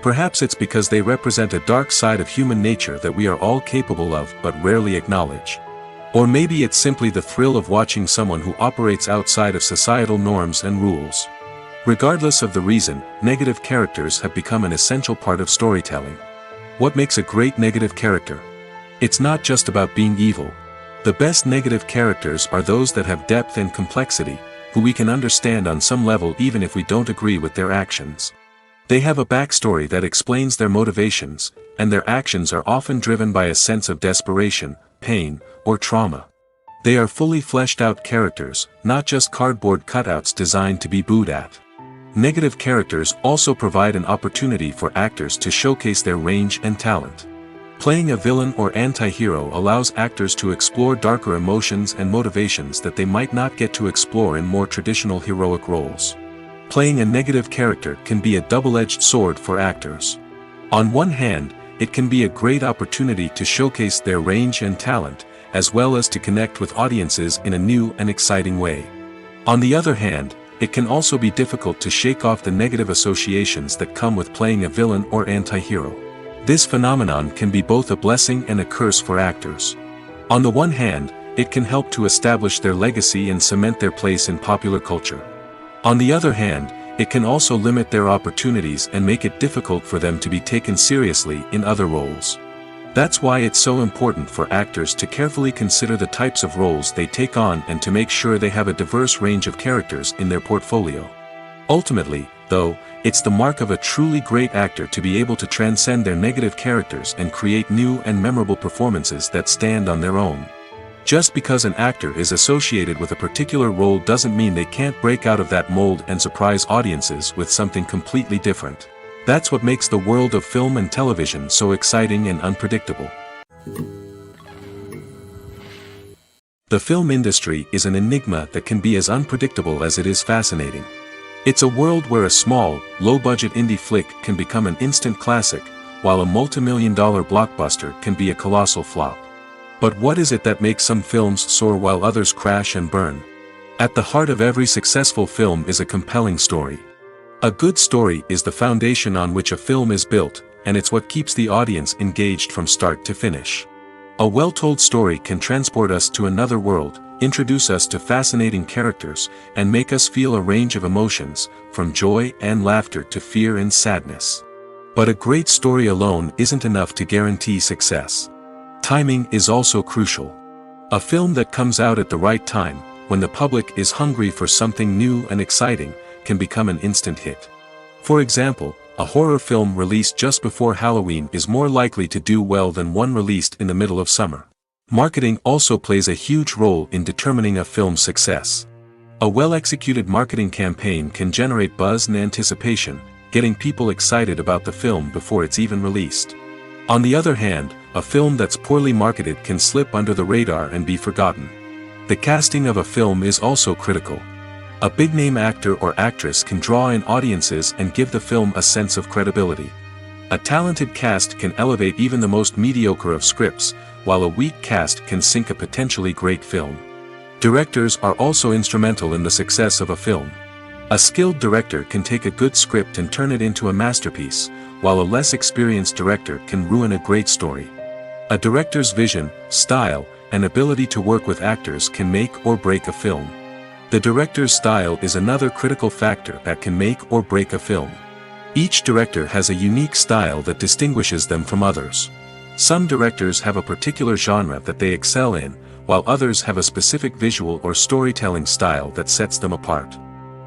Perhaps it's because they represent a dark side of human nature that we are all capable of but rarely acknowledge. Or maybe it's simply the thrill of watching someone who operates outside of societal norms and rules. Regardless of the reason, negative characters have become an essential part of storytelling. What makes a great negative character? It's not just about being evil. The best negative characters are those that have depth and complexity, who we can understand on some level even if we don't agree with their actions. They have a backstory that explains their motivations, and their actions are often driven by a sense of desperation, pain, or trauma. They are fully fleshed out characters, not just cardboard cutouts designed to be booed at. Negative characters also provide an opportunity for actors to showcase their range and talent. Playing a villain or anti-hero allows actors to explore darker emotions and motivations that they might not get to explore in more traditional heroic roles. Playing a negative character can be a double-edged sword for actors. On one hand, it can be a great opportunity to showcase their range and talent, as well as to connect with audiences in a new and exciting way. On the other hand, it can also be difficult to shake off the negative associations that come with playing a villain or anti-hero. This phenomenon can be both a blessing and a curse for actors. On the one hand, it can help to establish their legacy and cement their place in popular culture. On the other hand, it can also limit their opportunities and make it difficult for them to be taken seriously in other roles. That's why it's so important for actors to carefully consider the types of roles they take on and to make sure they have a diverse range of characters in their portfolio. Ultimately, though, it's the mark of a truly great actor to be able to transcend their negative characters and create new and memorable performances that stand on their own. Just because an actor is associated with a particular role doesn't mean they can't break out of that mold and surprise audiences with something completely different. That's what makes the world of film and television so exciting and unpredictable. The film industry is an enigma that can be as unpredictable as it is fascinating. It's a world where a small, low-budget indie flick can become an instant classic, while a multi-million-dollar blockbuster can be a colossal flop. But what is it that makes some films soar while others crash and burn? At the heart of every successful film is a compelling story. A good story is the foundation on which a film is built, and it's what keeps the audience engaged from start to finish. A well-told story can transport us to another world, introduce us to fascinating characters, and make us feel a range of emotions, from joy and laughter to fear and sadness. But a great story alone isn't enough to guarantee success. Timing is also crucial. A film that comes out at the right time, when the public is hungry for something new and exciting, can become an instant hit. For example, a horror film released just before Halloween is more likely to do well than one released in the middle of summer. Marketing also plays a huge role in determining a film's success. A well-executed marketing campaign can generate buzz and anticipation, getting people excited about the film before it's even released. On the other hand, a film that's poorly marketed can slip under the radar and be forgotten. The casting of a film is also critical. A big-name actor or actress can draw in audiences and give the film a sense of credibility. A talented cast can elevate even the most mediocre of scripts, while a weak cast can sink a potentially great film. Directors are also instrumental in the success of a film. A skilled director can take a good script and turn it into a masterpiece, while a less experienced director can ruin a great story. A director's vision, style, and ability to work with actors can make or break a film. The director's style is another critical factor that can make or break a film. Each director has a unique style that distinguishes them from others. Some directors have a particular genre that they excel in, while others have a specific visual or storytelling style that sets them apart.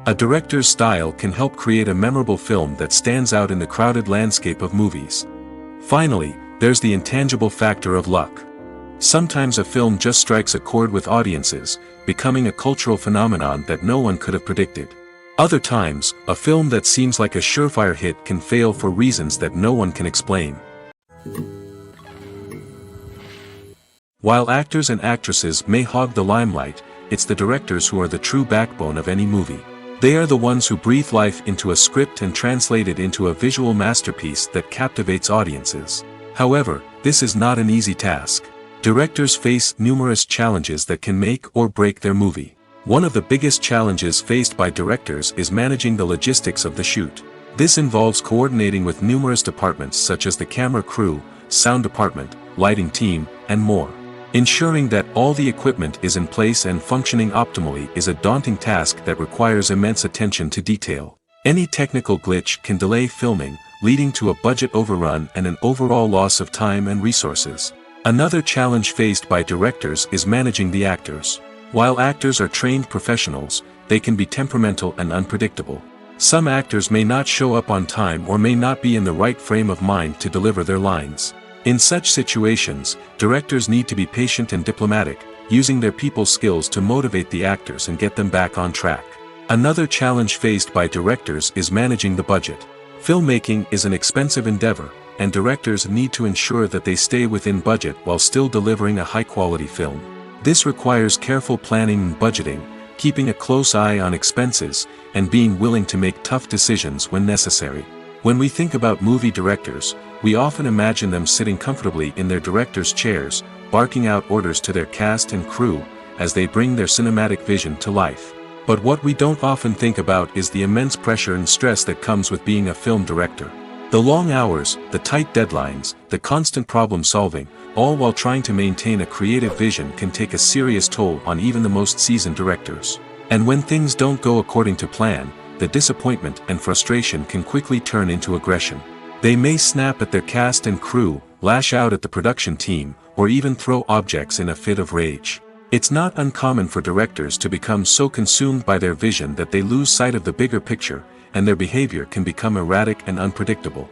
A director's style can help create a memorable film that stands out in the crowded landscape of movies. Finally, there's the intangible factor of luck. Sometimes a film just strikes a chord with audiences, becoming a cultural phenomenon that no one could have predicted. Other times, a film that seems like a surefire hit can fail for reasons that no one can explain. While actors and actresses may hog the limelight, it's the directors who are the true backbone of any movie. They are the ones who breathe life into a script and translate it into a visual masterpiece that captivates audiences. However, this is not an easy task. Directors face numerous challenges that can make or break their movie. One of the biggest challenges faced by directors is managing the logistics of the shoot. This involves coordinating with numerous departments such as the camera crew, sound department, lighting team, and more. Ensuring that all the equipment is in place and functioning optimally is a daunting task that requires immense attention to detail. Any technical glitch can delay filming, leading to a budget overrun and an overall loss of time and resources. Another challenge faced by directors is managing the actors. While actors are trained professionals, they can be temperamental and unpredictable. Some actors may not show up on time or may not be in the right frame of mind to deliver their lines. In such situations, directors need to be patient and diplomatic, using their people skills to motivate the actors and get them back on track. Another challenge faced by directors is managing the budget. Filmmaking is an expensive endeavor, and directors need to ensure that they stay within budget while still delivering a high-quality film. This requires careful planning and budgeting, keeping a close eye on expenses, and being willing to make tough decisions when necessary. When we think about movie directors, we often imagine them sitting comfortably in their director's chairs, barking out orders to their cast and crew, as they bring their cinematic vision to life. But what we don't often think about is the immense pressure and stress that comes with being a film director. The long hours, the tight deadlines, the constant problem solving, all while trying to maintain a creative vision can take a serious toll on even the most seasoned directors. And when things don't go according to plan, the disappointment and frustration can quickly turn into aggression. They may snap at their cast and crew, lash out at the production team, or even throw objects in a fit of rage. It's not uncommon for directors to become so consumed by their vision that they lose sight of the bigger picture, and their behavior can become erratic and unpredictable.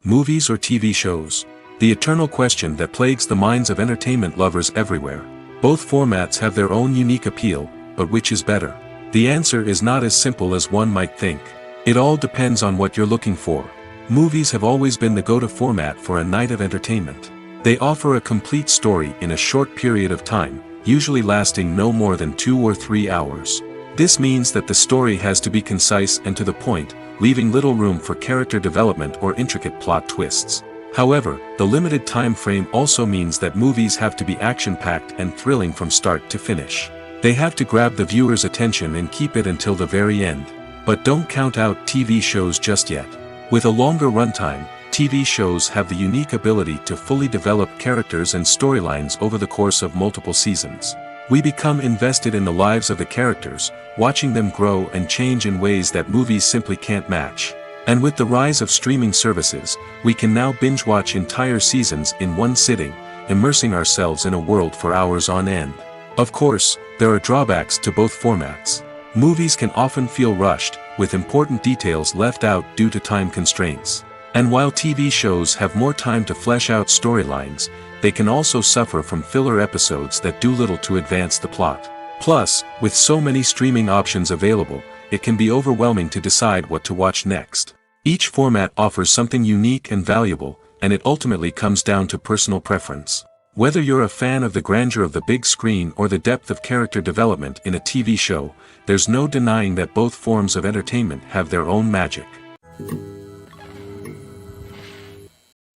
Movies or TV shows? The eternal question that plagues the minds of entertainment lovers everywhere. Both formats have their own unique appeal, but which is better? The answer is not as simple as one might think. It all depends on what you're looking for. Movies have always been the go-to format for a night of entertainment. They offer a complete story in a short period of time, usually lasting no more than 2 or 3 hours. This means that the story has to be concise and to the point, leaving little room for character development or intricate plot twists. However, the limited time frame also means that movies have to be action-packed and thrilling from start to finish. They have to grab the viewer's attention and keep it until the very end. But don't count out TV shows just yet. With a longer runtime, TV shows have the unique ability to fully develop characters and storylines over the course of multiple seasons. We become invested in the lives of the characters, watching them grow and change in ways that movies simply can't match. And with the rise of streaming services, we can now binge-watch entire seasons in one sitting, immersing ourselves in a world for hours on end. Of course, there are drawbacks to both formats. Movies can often feel rushed, with important details left out due to time constraints. And while TV shows have more time to flesh out storylines, they can also suffer from filler episodes that do little to advance the plot. Plus, with so many streaming options available, it can be overwhelming to decide what to watch next. Each format offers something unique and valuable, and it ultimately comes down to personal preference. Whether you're a fan of the grandeur of the big screen or the depth of character development in a TV show, there's no denying that both forms of entertainment have their own magic.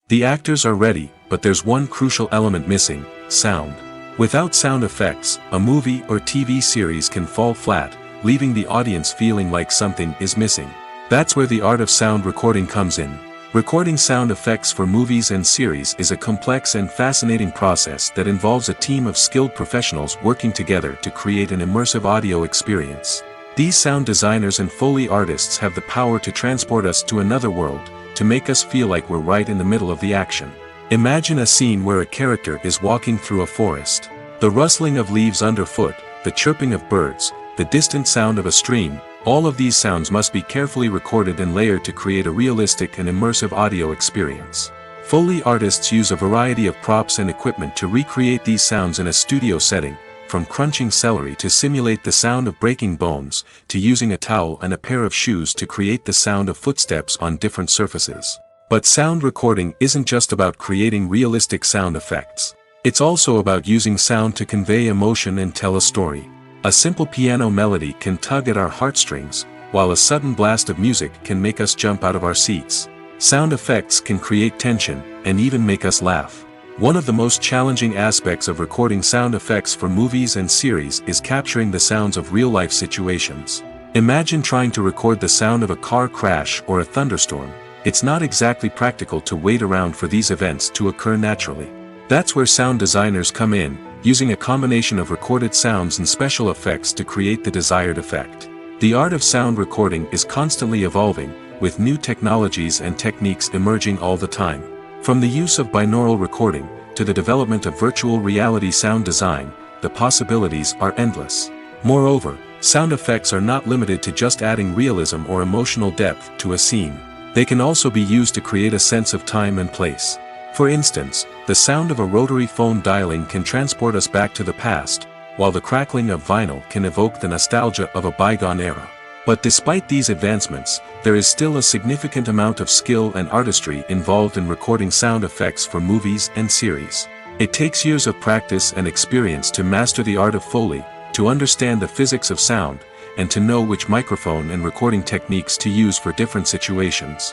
The actors are ready, but there's one crucial element missing: sound. Without sound effects, a movie or TV series can fall flat, leaving the audience feeling like something is missing. That's where the art of sound recording comes in. Recording sound effects for movies and series is a complex and fascinating process that involves a team of skilled professionals working together to create an immersive audio experience. These sound designers and Foley artists have the power to transport us to another world, to make us feel like we're right in the middle of the action. Imagine a scene where a character is walking through a forest. The rustling of leaves underfoot, the chirping of birds, the distant sound of a stream, all of these sounds must be carefully recorded and layered to create a realistic and immersive audio experience. Foley artists use a variety of props and equipment to recreate these sounds in a studio setting, from crunching celery to simulate the sound of breaking bones, to using a towel and a pair of shoes to create the sound of footsteps on different surfaces. But sound recording isn't just about creating realistic sound effects. It's also about using sound to convey emotion and tell a story. A simple piano melody can tug at our heartstrings, while a sudden blast of music can make us jump out of our seats. Sound effects can create tension, and even make us laugh. One of the most challenging aspects of recording sound effects for movies and series is capturing the sounds of real-life situations. Imagine trying to record the sound of a car crash or a thunderstorm. It's not exactly practical to wait around for these events to occur naturally. That's where sound designers come in, using a combination of recorded sounds and special effects to create the desired effect. The art of sound recording is constantly evolving, with new technologies and techniques emerging all the time. From the use of binaural recording, to the development of virtual reality sound design, the possibilities are endless. Moreover, sound effects are not limited to just adding realism or emotional depth to a scene. They can also be used to create a sense of time and place. For instance, the sound of a rotary phone dialing can transport us back to the past, while the crackling of vinyl can evoke the nostalgia of a bygone era. But despite these advancements, there is still a significant amount of skill and artistry involved in recording sound effects for movies and series. It takes years of practice and experience to master the art of Foley, to understand the physics of sound, and to know which microphone and recording techniques to use for different situations.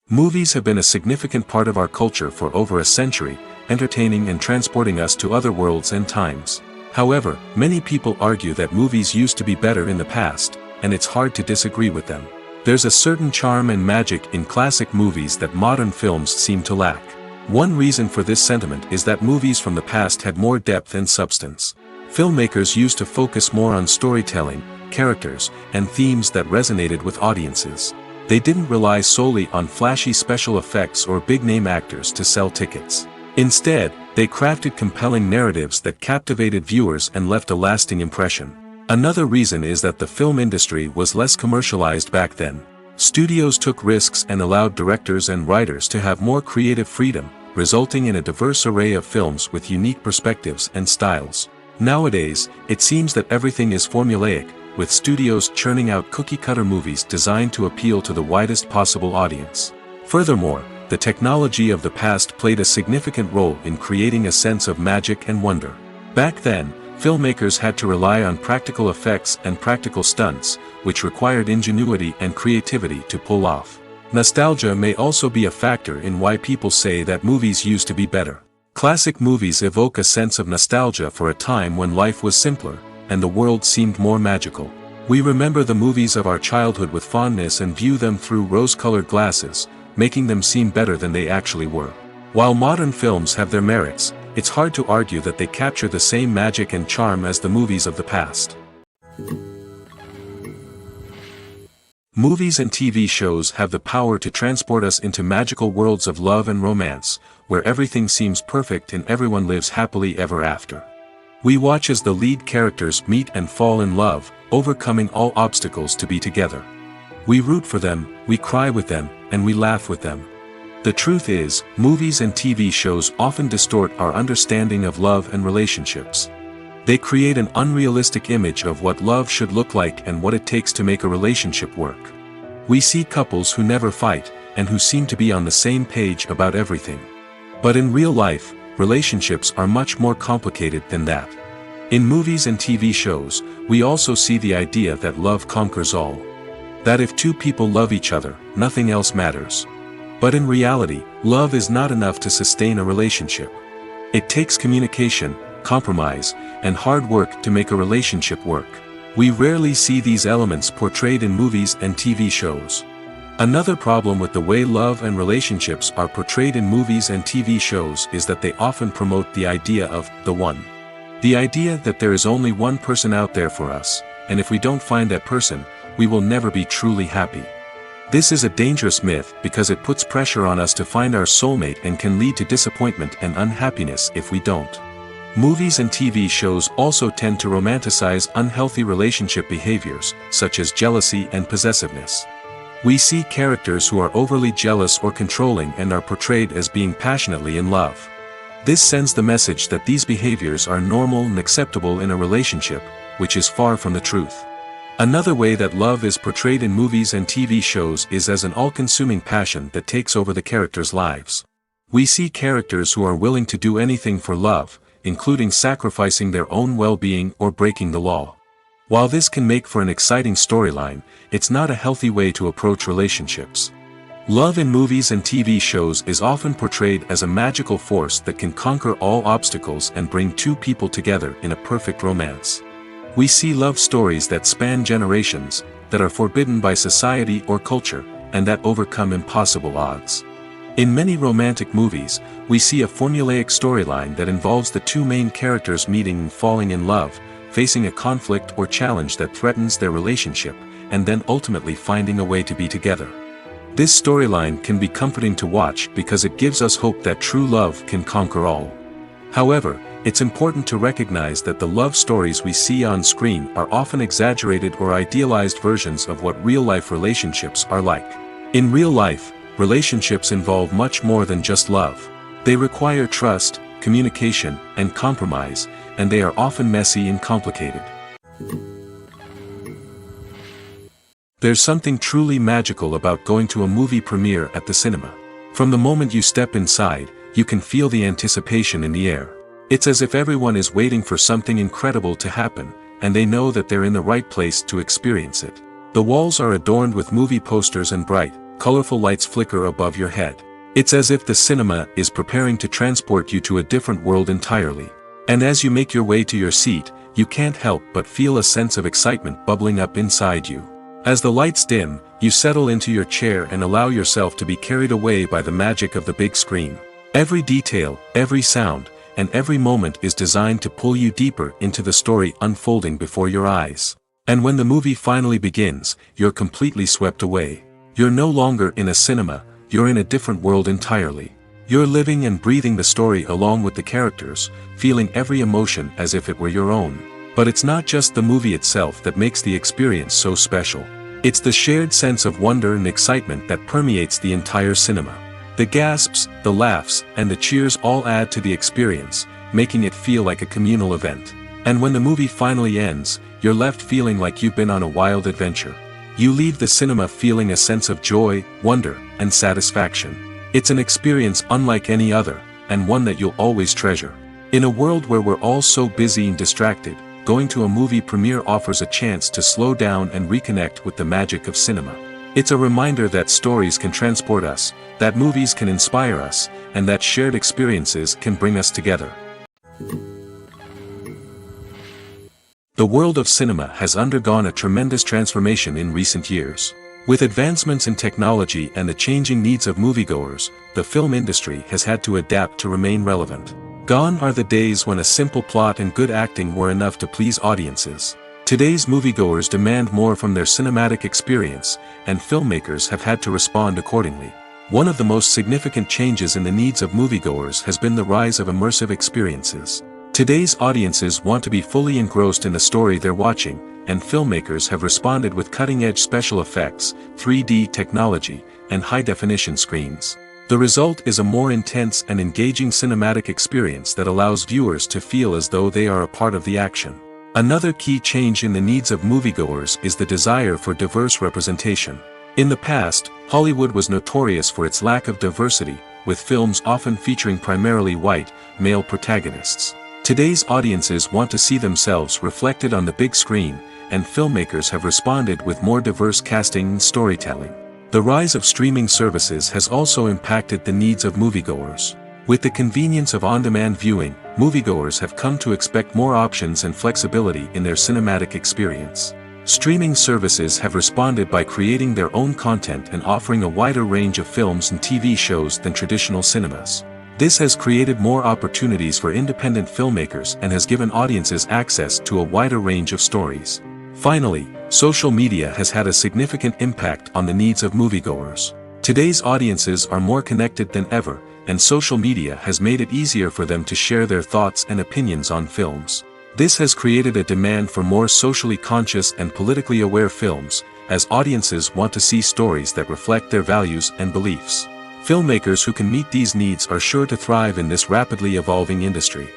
Movies have been a significant part of our culture for over a century, entertaining and transporting us to other worlds and times. However, many people argue that movies used to be better in the past, and it's hard to disagree with them. There's a certain charm and magic in classic movies that modern films seem to lack. One reason for this sentiment is that movies from the past had more depth and substance. Filmmakers used to focus more on storytelling, characters, and themes that resonated with audiences. They didn't rely solely on flashy special effects or big-name actors to sell tickets. Instead, they crafted compelling narratives that captivated viewers and left a lasting impression. Another reason is that the film industry was less commercialized back then. Studios took risks and allowed directors and writers to have more creative freedom, resulting in a diverse array of films with unique perspectives and styles. Nowadays, it seems that everything is formulaic, with studios churning out cookie-cutter movies designed to appeal to the widest possible audience. Furthermore, the technology of the past played a significant role in creating a sense of magic and wonder. Back then, filmmakers had to rely on practical effects and practical stunts, which required ingenuity and creativity to pull off. Nostalgia may also be a factor in why people say that movies used to be better. Classic movies evoke a sense of nostalgia for a time when life was simpler, and the world seemed more magical. We remember the movies of our childhood with fondness and view them through rose-colored glasses, making them seem better than they actually were. While modern films have their merits, it's hard to argue that they capture the same magic and charm as the movies of the past. Movies and TV shows have the power to transport us into magical worlds of love and romance, where everything seems perfect and everyone lives happily ever after. We watch as the lead characters meet and fall in love, overcoming all obstacles to be together. We root for them, we cry with them, and we laugh with them. The truth is, movies and TV shows often distort our understanding of love and relationships. They create an unrealistic image of what love should look like and what it takes to make a relationship work. We see couples who never fight, and who seem to be on the same page about everything. But in real life, relationships are much more complicated than that. In movies and TV shows, we also see the idea that love conquers all. That if two people love each other, nothing else matters. But in reality, love is not enough to sustain a relationship. It takes communication, compromise, and hard work to make a relationship work. We rarely see these elements portrayed in movies and TV shows. Another problem with the way love and relationships are portrayed in movies and TV shows is that they often promote the idea of the one. The idea that there is only one person out there for us, and if we don't find that person, we will never be truly happy. This is a dangerous myth because it puts pressure on us to find our soulmate and can lead to disappointment and unhappiness if we don't. Movies and TV shows also tend to romanticize unhealthy relationship behaviors, such as jealousy and possessiveness. We see characters who are overly jealous or controlling and are portrayed as being passionately in love. This sends the message that these behaviors are normal and acceptable in a relationship, which is far from the truth. Another way that love is portrayed in movies and TV shows is as an all-consuming passion that takes over the characters' lives. We see characters who are willing to do anything for love, including sacrificing their own well-being or breaking the law. While this can make for an exciting storyline, it's not a healthy way to approach relationships. Love in movies and TV shows is often portrayed as a magical force that can conquer all obstacles and bring two people together in a perfect romance. We see love stories that span generations, that are forbidden by society or culture, and that overcome impossible odds. In many romantic movies, we see a formulaic storyline that involves the two main characters meeting and falling in love, facing a conflict or challenge that threatens their relationship, and then ultimately finding a way to be together. This storyline can be comforting to watch because it gives us hope that true love can conquer all. However, it's important to recognize that the love stories we see on screen are often exaggerated or idealized versions of what real-life relationships are like. In real life, relationships involve much more than just love. They require trust, communication, and compromise, and they are often messy and complicated. There's something truly magical about going to a movie premiere at the cinema. From the moment you step inside, you can feel the anticipation in the air. It's as if everyone is waiting for something incredible to happen, and they know that they're in the right place to experience it. The walls are adorned with movie posters and bright, colorful lights flicker above your head. It's as if the cinema is preparing to transport you to a different world entirely. And as you make your way to your seat, you can't help but feel a sense of excitement bubbling up inside you. As the lights dim, you settle into your chair and allow yourself to be carried away by the magic of the big screen. Every detail, every sound, and every moment is designed to pull you deeper into the story unfolding before your eyes. And when the movie finally begins, you're completely swept away. You're no longer in a cinema, you're in a different world entirely. You're living and breathing the story along with the characters, feeling every emotion as if it were your own. But it's not just the movie itself that makes the experience so special. It's the shared sense of wonder and excitement that permeates the entire cinema. The gasps, the laughs, and the cheers all add to the experience, making it feel like a communal event. And when the movie finally ends, you're left feeling like you've been on a wild adventure. You leave the cinema feeling a sense of joy, wonder, and satisfaction. It's an experience unlike any other, and one that you'll always treasure. In a world where we're all so busy and distracted, going to a movie premiere offers a chance to slow down and reconnect with the magic of cinema. It's a reminder that stories can transport us, that movies can inspire us, and that shared experiences can bring us together. The world of cinema has undergone a tremendous transformation in recent years. With advancements in technology and the changing needs of moviegoers, the film industry has had to adapt to remain relevant. Gone are the days when a simple plot and good acting were enough to please audiences. Today's moviegoers demand more from their cinematic experience, and filmmakers have had to respond accordingly. One of the most significant changes in the needs of moviegoers has been the rise of immersive experiences. Today's audiences want to be fully engrossed in the story they're watching, and filmmakers have responded with cutting-edge special effects, 3D technology, and high-definition screens. The result is a more intense and engaging cinematic experience that allows viewers to feel as though they are a part of the action. Another key change in the needs of moviegoers is the desire for diverse representation. In the past, Hollywood was notorious for its lack of diversity, with films often featuring primarily white, male protagonists. Today's audiences want to see themselves reflected on the big screen, and filmmakers have responded with more diverse casting and storytelling. The rise of streaming services has also impacted the needs of moviegoers. With the convenience of on-demand viewing, moviegoers have come to expect more options and flexibility in their cinematic experience. Streaming services have responded by creating their own content and offering a wider range of films and TV shows than traditional cinemas. This has created more opportunities for independent filmmakers and has given audiences access to a wider range of stories. Finally, social media has had a significant impact on the needs of moviegoers. Today's audiences are more connected than ever, and social media has made it easier for them to share their thoughts and opinions on films. This has created a demand for more socially conscious and politically aware films, as audiences want to see stories that reflect their values and beliefs. Filmmakers who can meet these needs are sure to thrive in this rapidly evolving industry.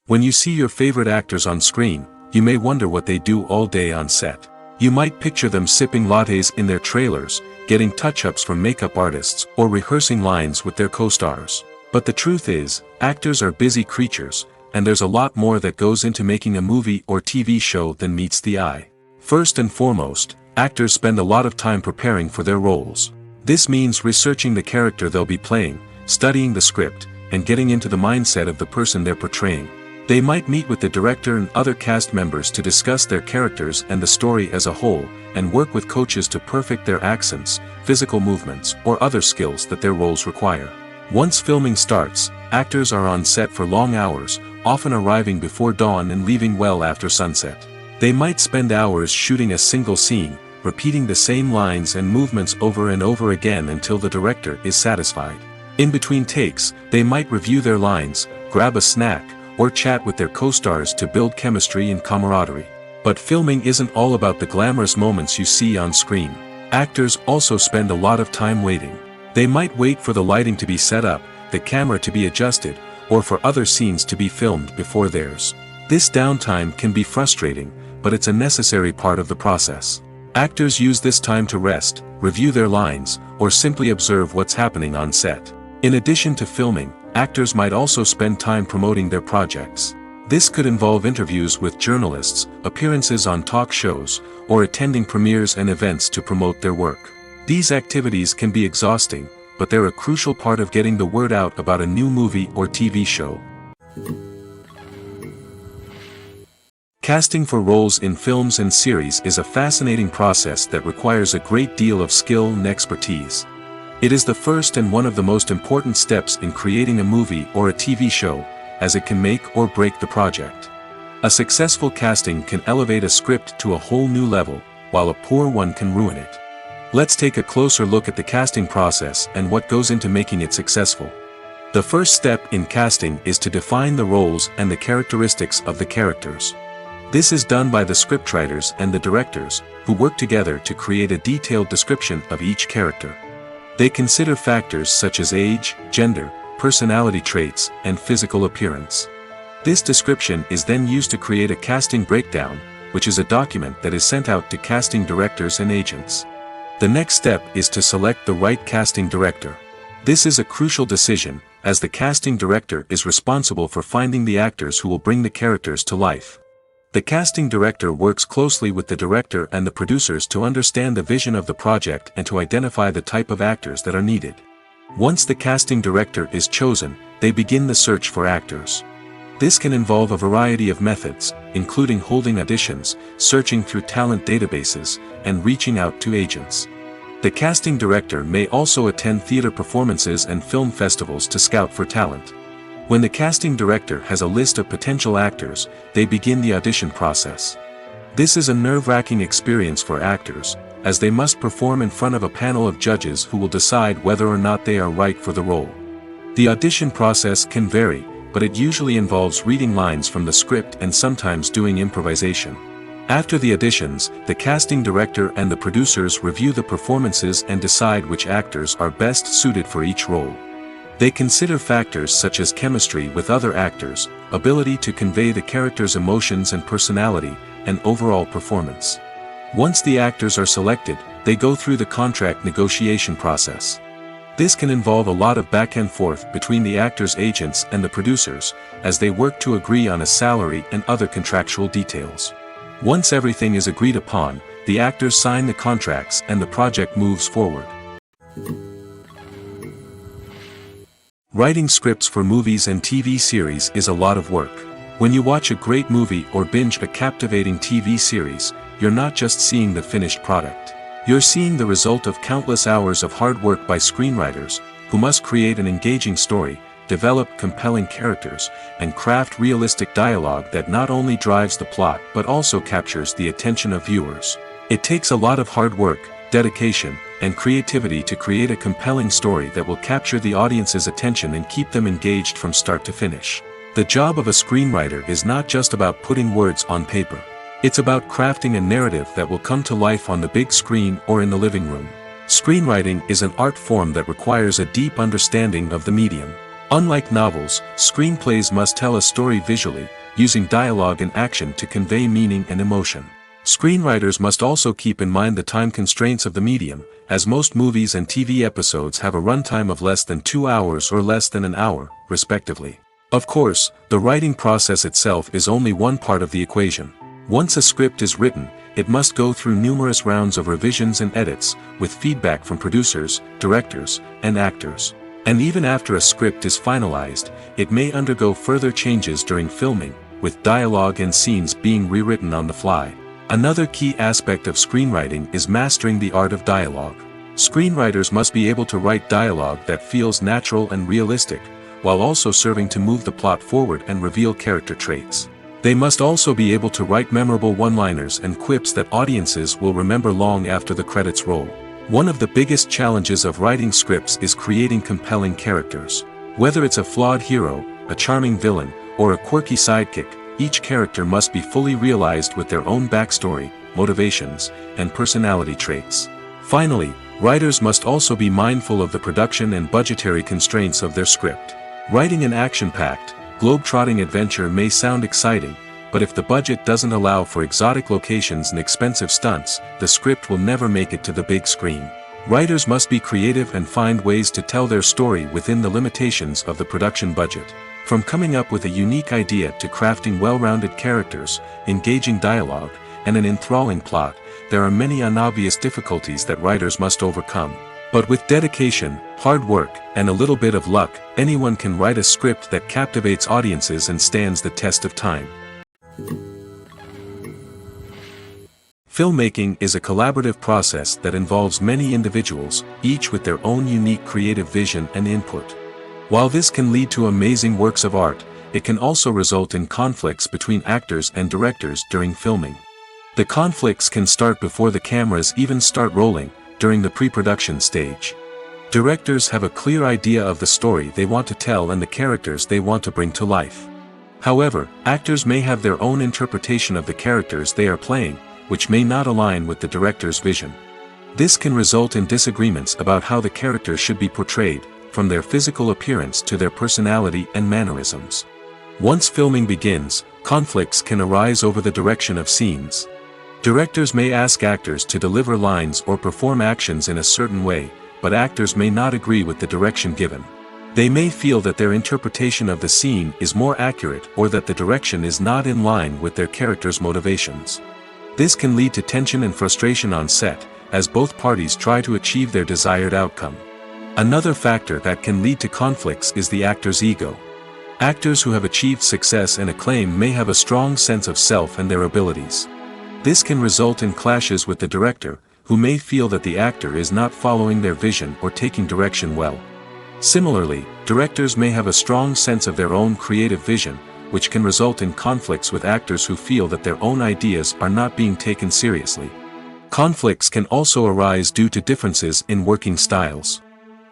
When you see your favorite actors on screen, you may wonder what they do all day on set. You might picture them sipping lattes in their trailers, getting touch-ups from makeup artists, or rehearsing lines with their co-stars. But the truth is, actors are busy creatures, and there's a lot more that goes into making a movie or TV show than meets the eye. First and foremost, actors spend a lot of time preparing for their roles. This means researching the character they'll be playing, studying the script, and getting into the mindset of the person they're portraying. They might meet with the director and other cast members to discuss their characters and the story as a whole, and work with coaches to perfect their accents, physical movements, or other skills that their roles require. Once filming starts, actors are on set for long hours, often arriving before dawn and leaving well after sunset. They might spend hours shooting a single scene, repeating the same lines and movements over and over again until the director is satisfied. In between takes, they might review their lines, grab a snack, or chat with their co-stars to build chemistry and camaraderie. But filming isn't all about the glamorous moments you see on screen. Actors also spend a lot of time waiting. They might wait for the lighting to be set up, the camera to be adjusted, or for other scenes to be filmed before theirs. This downtime can be frustrating, but it's a necessary part of the process. Actors use this time to rest, review their lines, or simply observe what's happening on set. In addition to filming, actors might also spend time promoting their projects. This could involve interviews with journalists, appearances on talk shows, or attending premieres and events to promote their work. These activities can be exhausting, but they're a crucial part of getting the word out about a new movie or TV show. Casting for roles in films and series is a fascinating process that requires a great deal of skill and expertise. It is the first and one of the most important steps in creating a movie or a TV show, as it can make or break the project. A successful casting can elevate a script to a whole new level, while a poor one can ruin it. Let's take a closer look at the casting process and what goes into making it successful. The first step in casting is to define the roles and the characteristics of the characters. This is done by the scriptwriters and the directors, who work together to create a detailed description of each character. They consider factors such as age, gender, personality traits, and physical appearance. This description is then used to create a casting breakdown, which is a document that is sent out to casting directors and agents. The next step is to select the right casting director. This is a crucial decision, as the casting director is responsible for finding the actors who will bring the characters to life. The casting director works closely with the director and the producers to understand the vision of the project and to identify the type of actors that are needed. Once the casting director is chosen, they begin the search for actors. This can involve a variety of methods, including holding auditions, searching through talent databases, and reaching out to agents. The casting director may also attend theater performances and film festivals to scout for talent. When the casting director has a list of potential actors, they begin the audition process. This is a nerve-wracking experience for actors, as they must perform in front of a panel of judges who will decide whether or not they are right for the role. The audition process can vary, but it usually involves reading lines from the script and sometimes doing improvisation. After the auditions, the casting director and the producers review the performances and decide which actors are best suited for each role. They consider factors such as chemistry with other actors, ability to convey the character's emotions and personality, and overall performance. Once the actors are selected, they go through the contract negotiation process. This can involve a lot of back and forth between the actors' agents and the producers, as they work to agree on a salary and other contractual details. Once everything is agreed upon, the actors sign the contracts and the project moves forward. Writing scripts for movies and TV series is a lot of work. When you watch a great movie or binge a captivating TV series, you're not just seeing the finished product. You're seeing the result of countless hours of hard work by screenwriters, who must create an engaging story, develop compelling characters, and craft realistic dialogue that not only drives the plot but also captures the attention of viewers. It takes a lot of hard work, dedication, and creativity to create a compelling story that will capture the audience's attention and keep them engaged from start to finish. The job of a screenwriter is not just about putting words on paper. It's about crafting a narrative that will come to life on the big screen or in the living room. Screenwriting is an art form that requires a deep understanding of the medium. Unlike novels, screenplays must tell a story visually, using dialogue and action to convey meaning and emotion. Screenwriters must also keep in mind the time constraints of the medium, as most movies and TV episodes have a runtime of less than 2 hours or less than an hour, respectively. Of course, the writing process itself is only one part of the equation. Once a script is written, it must go through numerous rounds of revisions and edits, with feedback from producers, directors, and actors. And even after a script is finalized, it may undergo further changes during filming, with dialogue and scenes being rewritten on the fly. Another key aspect of screenwriting is mastering the art of dialogue. Screenwriters must be able to write dialogue that feels natural and realistic, while also serving to move the plot forward and reveal character traits. They must also be able to write memorable one-liners and quips that audiences will remember long after the credits roll. One of the biggest challenges of writing scripts is creating compelling characters. Whether it's a flawed hero, a charming villain, or a quirky sidekick, each character must be fully realized with their own backstory, motivations, and personality traits. Finally, writers must also be mindful of the production and budgetary constraints of their script. Writing an action-packed, globe-trotting adventure may sound exciting, but if the budget doesn't allow for exotic locations and expensive stunts, the script will never make it to the big screen. Writers must be creative and find ways to tell their story within the limitations of the production budget. From coming up with a unique idea to crafting well-rounded characters, engaging dialogue, and an enthralling plot, there are many unobvious difficulties that writers must overcome. But with dedication, hard work, and a little bit of luck, anyone can write a script that captivates audiences and stands the test of time. Filmmaking is a collaborative process that involves many individuals, each with their own unique creative vision and input. While this can lead to amazing works of art, it can also result in conflicts between actors and directors during filming. The conflicts can start before the cameras even start rolling, during the pre-production stage. Directors have a clear idea of the story they want to tell and the characters they want to bring to life. However, actors may have their own interpretation of the characters they are playing, which may not align with the director's vision. This can result in disagreements about how the characters should be portrayed, from their physical appearance to their personality and mannerisms. Once filming begins, conflicts can arise over the direction of scenes. Directors may ask actors to deliver lines or perform actions in a certain way, but actors may not agree with the direction given. They may feel that their interpretation of the scene is more accurate or that the direction is not in line with their character's motivations. This can lead to tension and frustration on set, as both parties try to achieve their desired outcome. Another factor that can lead to conflicts is the actor's ego. Actors who have achieved success and acclaim may have a strong sense of self and their abilities. This can result in clashes with the director, who may feel that the actor is not following their vision or taking direction well. Similarly, directors may have a strong sense of their own creative vision, which can result in conflicts with actors who feel that their own ideas are not being taken seriously. Conflicts can also arise due to differences in working styles.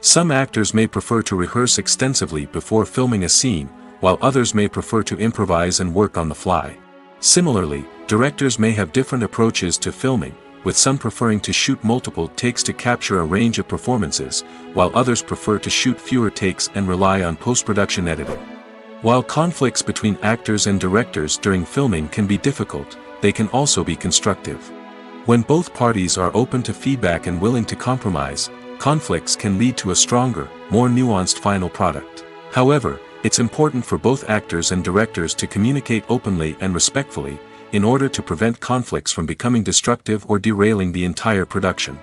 Some actors may prefer to rehearse extensively before filming a scene, while others may prefer to improvise and work on the fly. Similarly, directors may have different approaches to filming, with some preferring to shoot multiple takes to capture a range of performances, while others prefer to shoot fewer takes and rely on post-production editing. While conflicts between actors and directors during filming can be difficult, they can also be constructive. When both parties are open to feedback and willing to compromise, conflicts can lead to a stronger, more nuanced final product. However, it's important for both actors and directors to communicate openly and respectfully, in order to prevent conflicts from becoming destructive or derailing the entire production.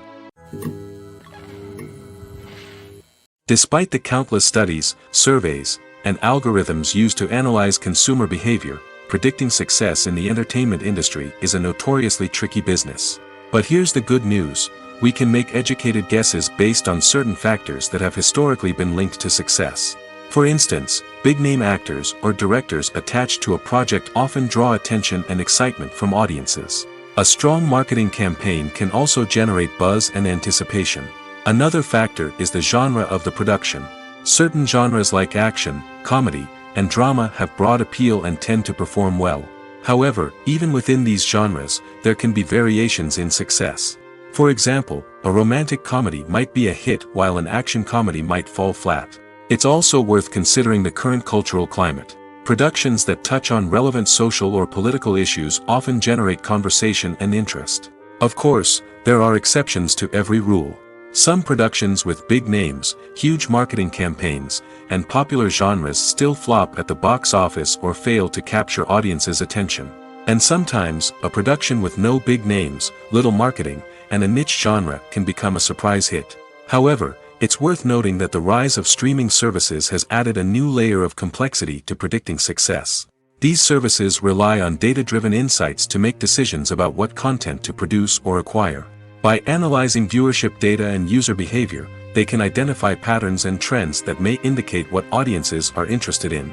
Despite the countless studies, surveys, and algorithms used to analyze consumer behavior, predicting success in the entertainment industry is a notoriously tricky business. But here's the good news: we can make educated guesses based on certain factors that have historically been linked to success. For instance, big-name actors or directors attached to a project often draw attention and excitement from audiences. A strong marketing campaign can also generate buzz and anticipation. Another factor is the genre of the production. Certain genres like action, comedy, and drama have broad appeal and tend to perform well. However, even within these genres, there can be variations in success. For example, a romantic comedy might be a hit while an action comedy might fall flat. It's also worth considering the current cultural climate. Productions that touch on relevant social or political issues often generate conversation and interest. Of course, there are exceptions to every rule. Some productions with big names, huge marketing campaigns, and popular genres still flop at the box office or fail to capture audiences' attention. And sometimes, a production with no big names, little marketing, and a niche genre can become a surprise hit. However, it's worth noting that the rise of streaming services has added a new layer of complexity to predicting success. These services rely on data-driven insights to make decisions about what content to produce or acquire. By analyzing viewership data and user behavior, they can identify patterns and trends that may indicate what audiences are interested in.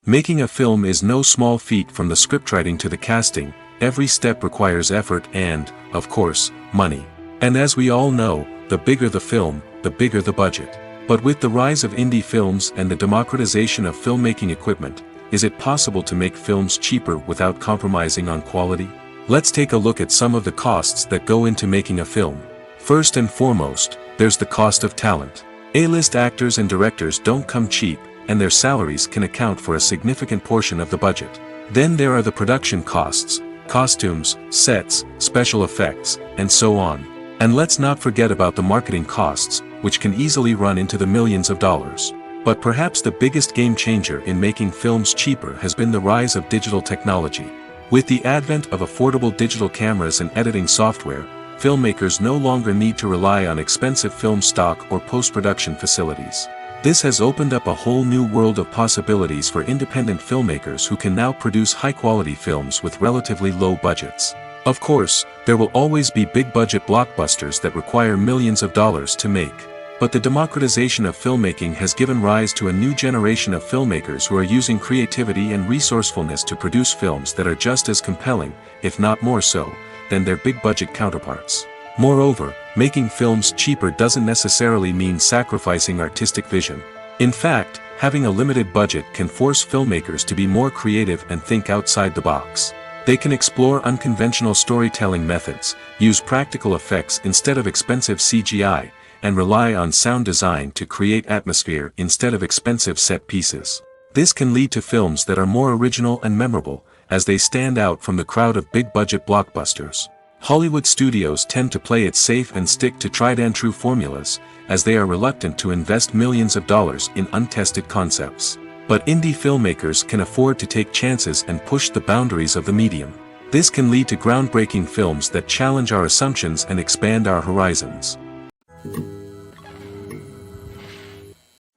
Making a film is no small feat. From the scriptwriting to the casting, every step requires effort and, of course, money. And as we all know, the bigger the film, the bigger the budget. But with the rise of indie films and the democratization of filmmaking equipment, is it possible to make films cheaper without compromising on quality? Let's take a look at some of the costs that go into making a film. First and foremost, there's the cost of talent. A-list actors and directors don't come cheap, and their salaries can account for a significant portion of the budget. Then there are the production costs, costumes, sets, special effects, and so on. And let's not forget about the marketing costs, which can easily run into the millions of dollars. But perhaps the biggest game changer in making films cheaper has been the rise of digital technology. With the advent of affordable digital cameras and editing software, filmmakers no longer need to rely on expensive film stock or post-production facilities. This has opened up a whole new world of possibilities for independent filmmakers who can now produce high-quality films with relatively low budgets. Of course, there will always be big-budget blockbusters that require millions of dollars to make. But the democratization of filmmaking has given rise to a new generation of filmmakers who are using creativity and resourcefulness to produce films that are just as compelling, if not more so, than their big-budget counterparts. Moreover, making films cheaper doesn't necessarily mean sacrificing artistic vision. In fact, having a limited budget can force filmmakers to be more creative and think outside the box. They can explore unconventional storytelling methods, use practical effects instead of expensive CGI, and rely on sound design to create atmosphere instead of expensive set pieces. This can lead to films that are more original and memorable, as they stand out from the crowd of big-budget blockbusters. Hollywood studios tend to play it safe and stick to tried-and-true formulas, as they are reluctant to invest millions of dollars in untested concepts. But indie filmmakers can afford to take chances and push the boundaries of the medium. This can lead to groundbreaking films that challenge our assumptions and expand our horizons.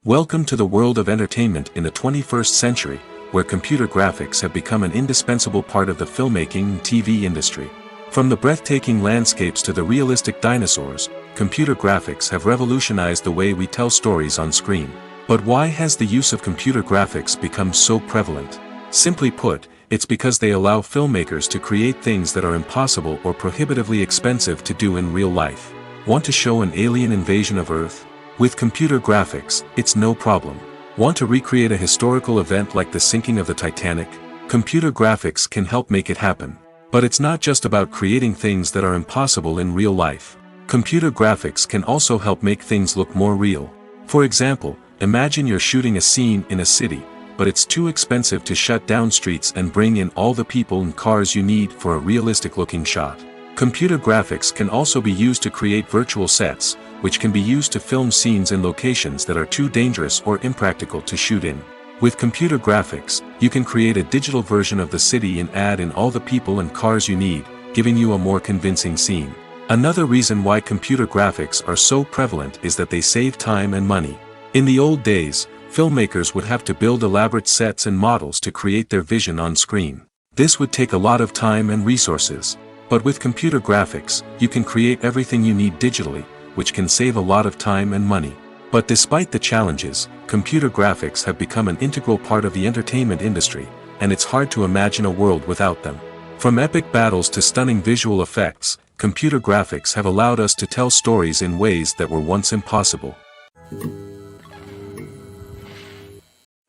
Welcome to the world of entertainment in the 21st century, where computer graphics have become an indispensable part of the filmmaking and TV industry. From the breathtaking landscapes to the realistic dinosaurs, computer graphics have revolutionized the way we tell stories on screen. But why has the use of computer graphics become so prevalent? Simply put, it's because they allow filmmakers to create things that are impossible or prohibitively expensive to do in real life. Want to show an alien invasion of Earth? With computer graphics, it's no problem. Want to recreate a historical event like the sinking of the Titanic? Computer graphics can help make it happen. But it's not just about creating things that are impossible in real life. Computer graphics can also help make things look more real. For example, imagine you're shooting a scene in a city, but it's too expensive to shut down streets and bring in all the people and cars you need for a realistic-looking shot. Computer graphics can also be used to create virtual sets, which can be used to film scenes in locations that are too dangerous or impractical to shoot in. With computer graphics, you can create a digital version of the city and add in all the people and cars you need, giving you a more convincing scene. Another reason why computer graphics are so prevalent is that they save time and money. In the old days, filmmakers would have to build elaborate sets and models to create their vision on screen. This would take a lot of time and resources. But with computer graphics, you can create everything you need digitally, which can save a lot of time and money. But despite the challenges, computer graphics have become an integral part of the entertainment industry, and it's hard to imagine a world without them. From epic battles to stunning visual effects, computer graphics have allowed us to tell stories in ways that were once impossible.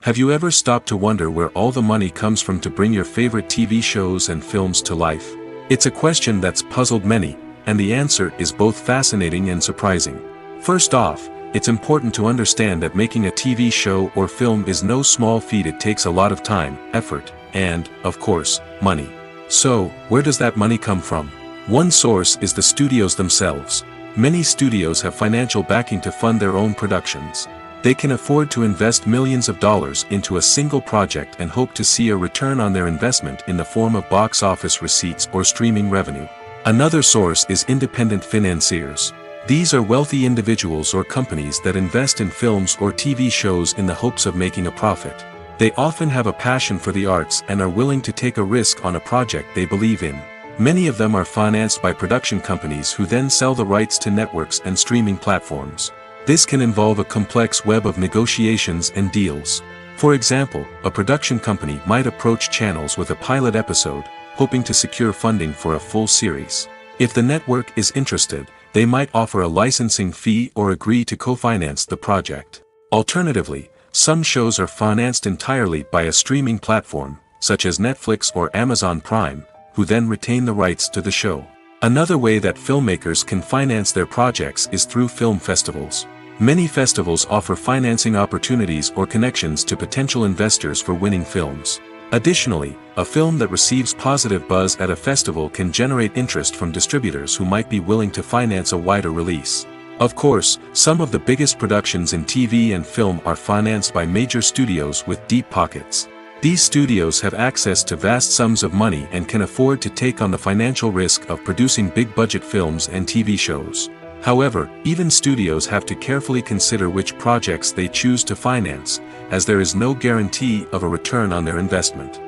Have you ever stopped to wonder where all the money comes from to bring your favorite TV shows and films to life? It's a question that's puzzled many, and the answer is both fascinating and surprising. First off, it's important to understand that making a TV show or film is no small feat. It takes a lot of time, effort, and, of course, money. So, where does that money come from? One source is the studios themselves. Many studios have financial backing to fund their own productions. They can afford to invest millions of dollars into a single project and hope to see a return on their investment in the form of box office receipts or streaming revenue. Another source is independent financiers. These are wealthy individuals or companies that invest in films or TV shows in the hopes of making a profit. They often have a passion for the arts and are willing to take a risk on a project they believe in. Many of them are financed by production companies who then sell the rights to networks and streaming platforms. This can involve a complex web of negotiations and deals. For example, a production company might approach channels with a pilot episode, hoping to secure funding for a full series. If the network is interested, they might offer a licensing fee or agree to co-finance the project. Alternatively, some shows are financed entirely by a streaming platform, such as Netflix or Amazon Prime, who then retain the rights to the show. Another way that filmmakers can finance their projects is through film festivals. Many festivals offer financing opportunities or connections to potential investors for winning films. Additionally, a film that receives positive buzz at a festival can generate interest from distributors who might be willing to finance a wider release. Of course, some of the biggest productions in TV and film are financed by major studios with deep pockets. These studios have access to vast sums of money and can afford to take on the financial risk of producing big-budget films and TV shows. However, even studios have to carefully consider which projects they choose to finance, as there is no guarantee of a return on their investment.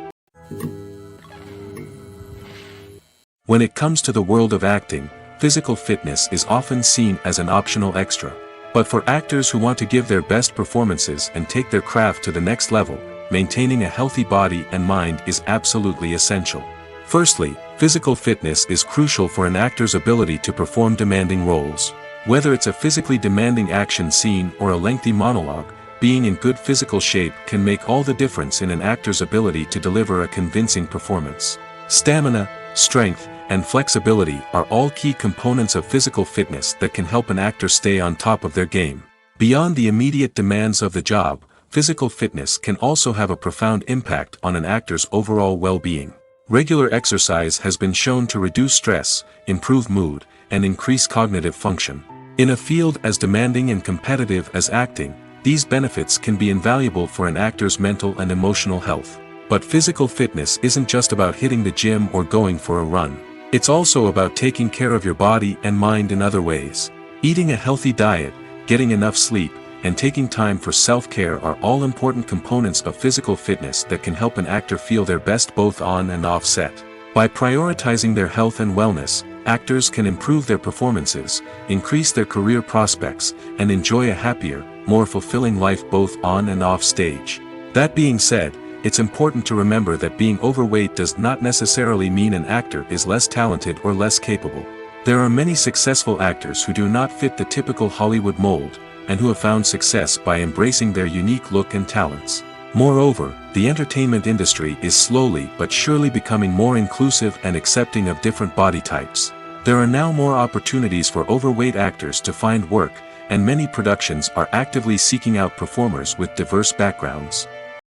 When it comes to the world of acting, physical fitness is often seen as an optional extra. But for actors who want to give their best performances and take their craft to the next level, maintaining a healthy body and mind is absolutely essential. Firstly, physical fitness is crucial for an actor's ability to perform demanding roles. Whether it's a physically demanding action scene or a lengthy monologue, being in good physical shape can make all the difference in an actor's ability to deliver a convincing performance. Stamina, strength, and flexibility are all key components of physical fitness that can help an actor stay on top of their game. Beyond the immediate demands of the job, physical fitness can also have a profound impact on an actor's overall well-being. Regular exercise has been shown to reduce stress, improve mood, and increase cognitive function. In a field as demanding and competitive as acting, these benefits can be invaluable for an actor's mental and emotional health. But physical fitness isn't just about hitting the gym or going for a run. It's also about taking care of your body and mind in other ways. Eating a healthy diet, getting enough sleep, and taking time for self-care are all important components of physical fitness that can help an actor feel their best both on and off set. By prioritizing their health and wellness, actors can improve their performances, increase their career prospects, and enjoy a happier, more fulfilling life both on and off stage. That being said, it's important to remember that being overweight does not necessarily mean an actor is less talented or less capable. There are many successful actors who do not fit the typical Hollywood mold, and who have found success by embracing their unique look and talents. Moreover, the entertainment industry is slowly but surely becoming more inclusive and accepting of different body types. There are now more opportunities for overweight actors to find work, and many productions are actively seeking out performers with diverse backgrounds.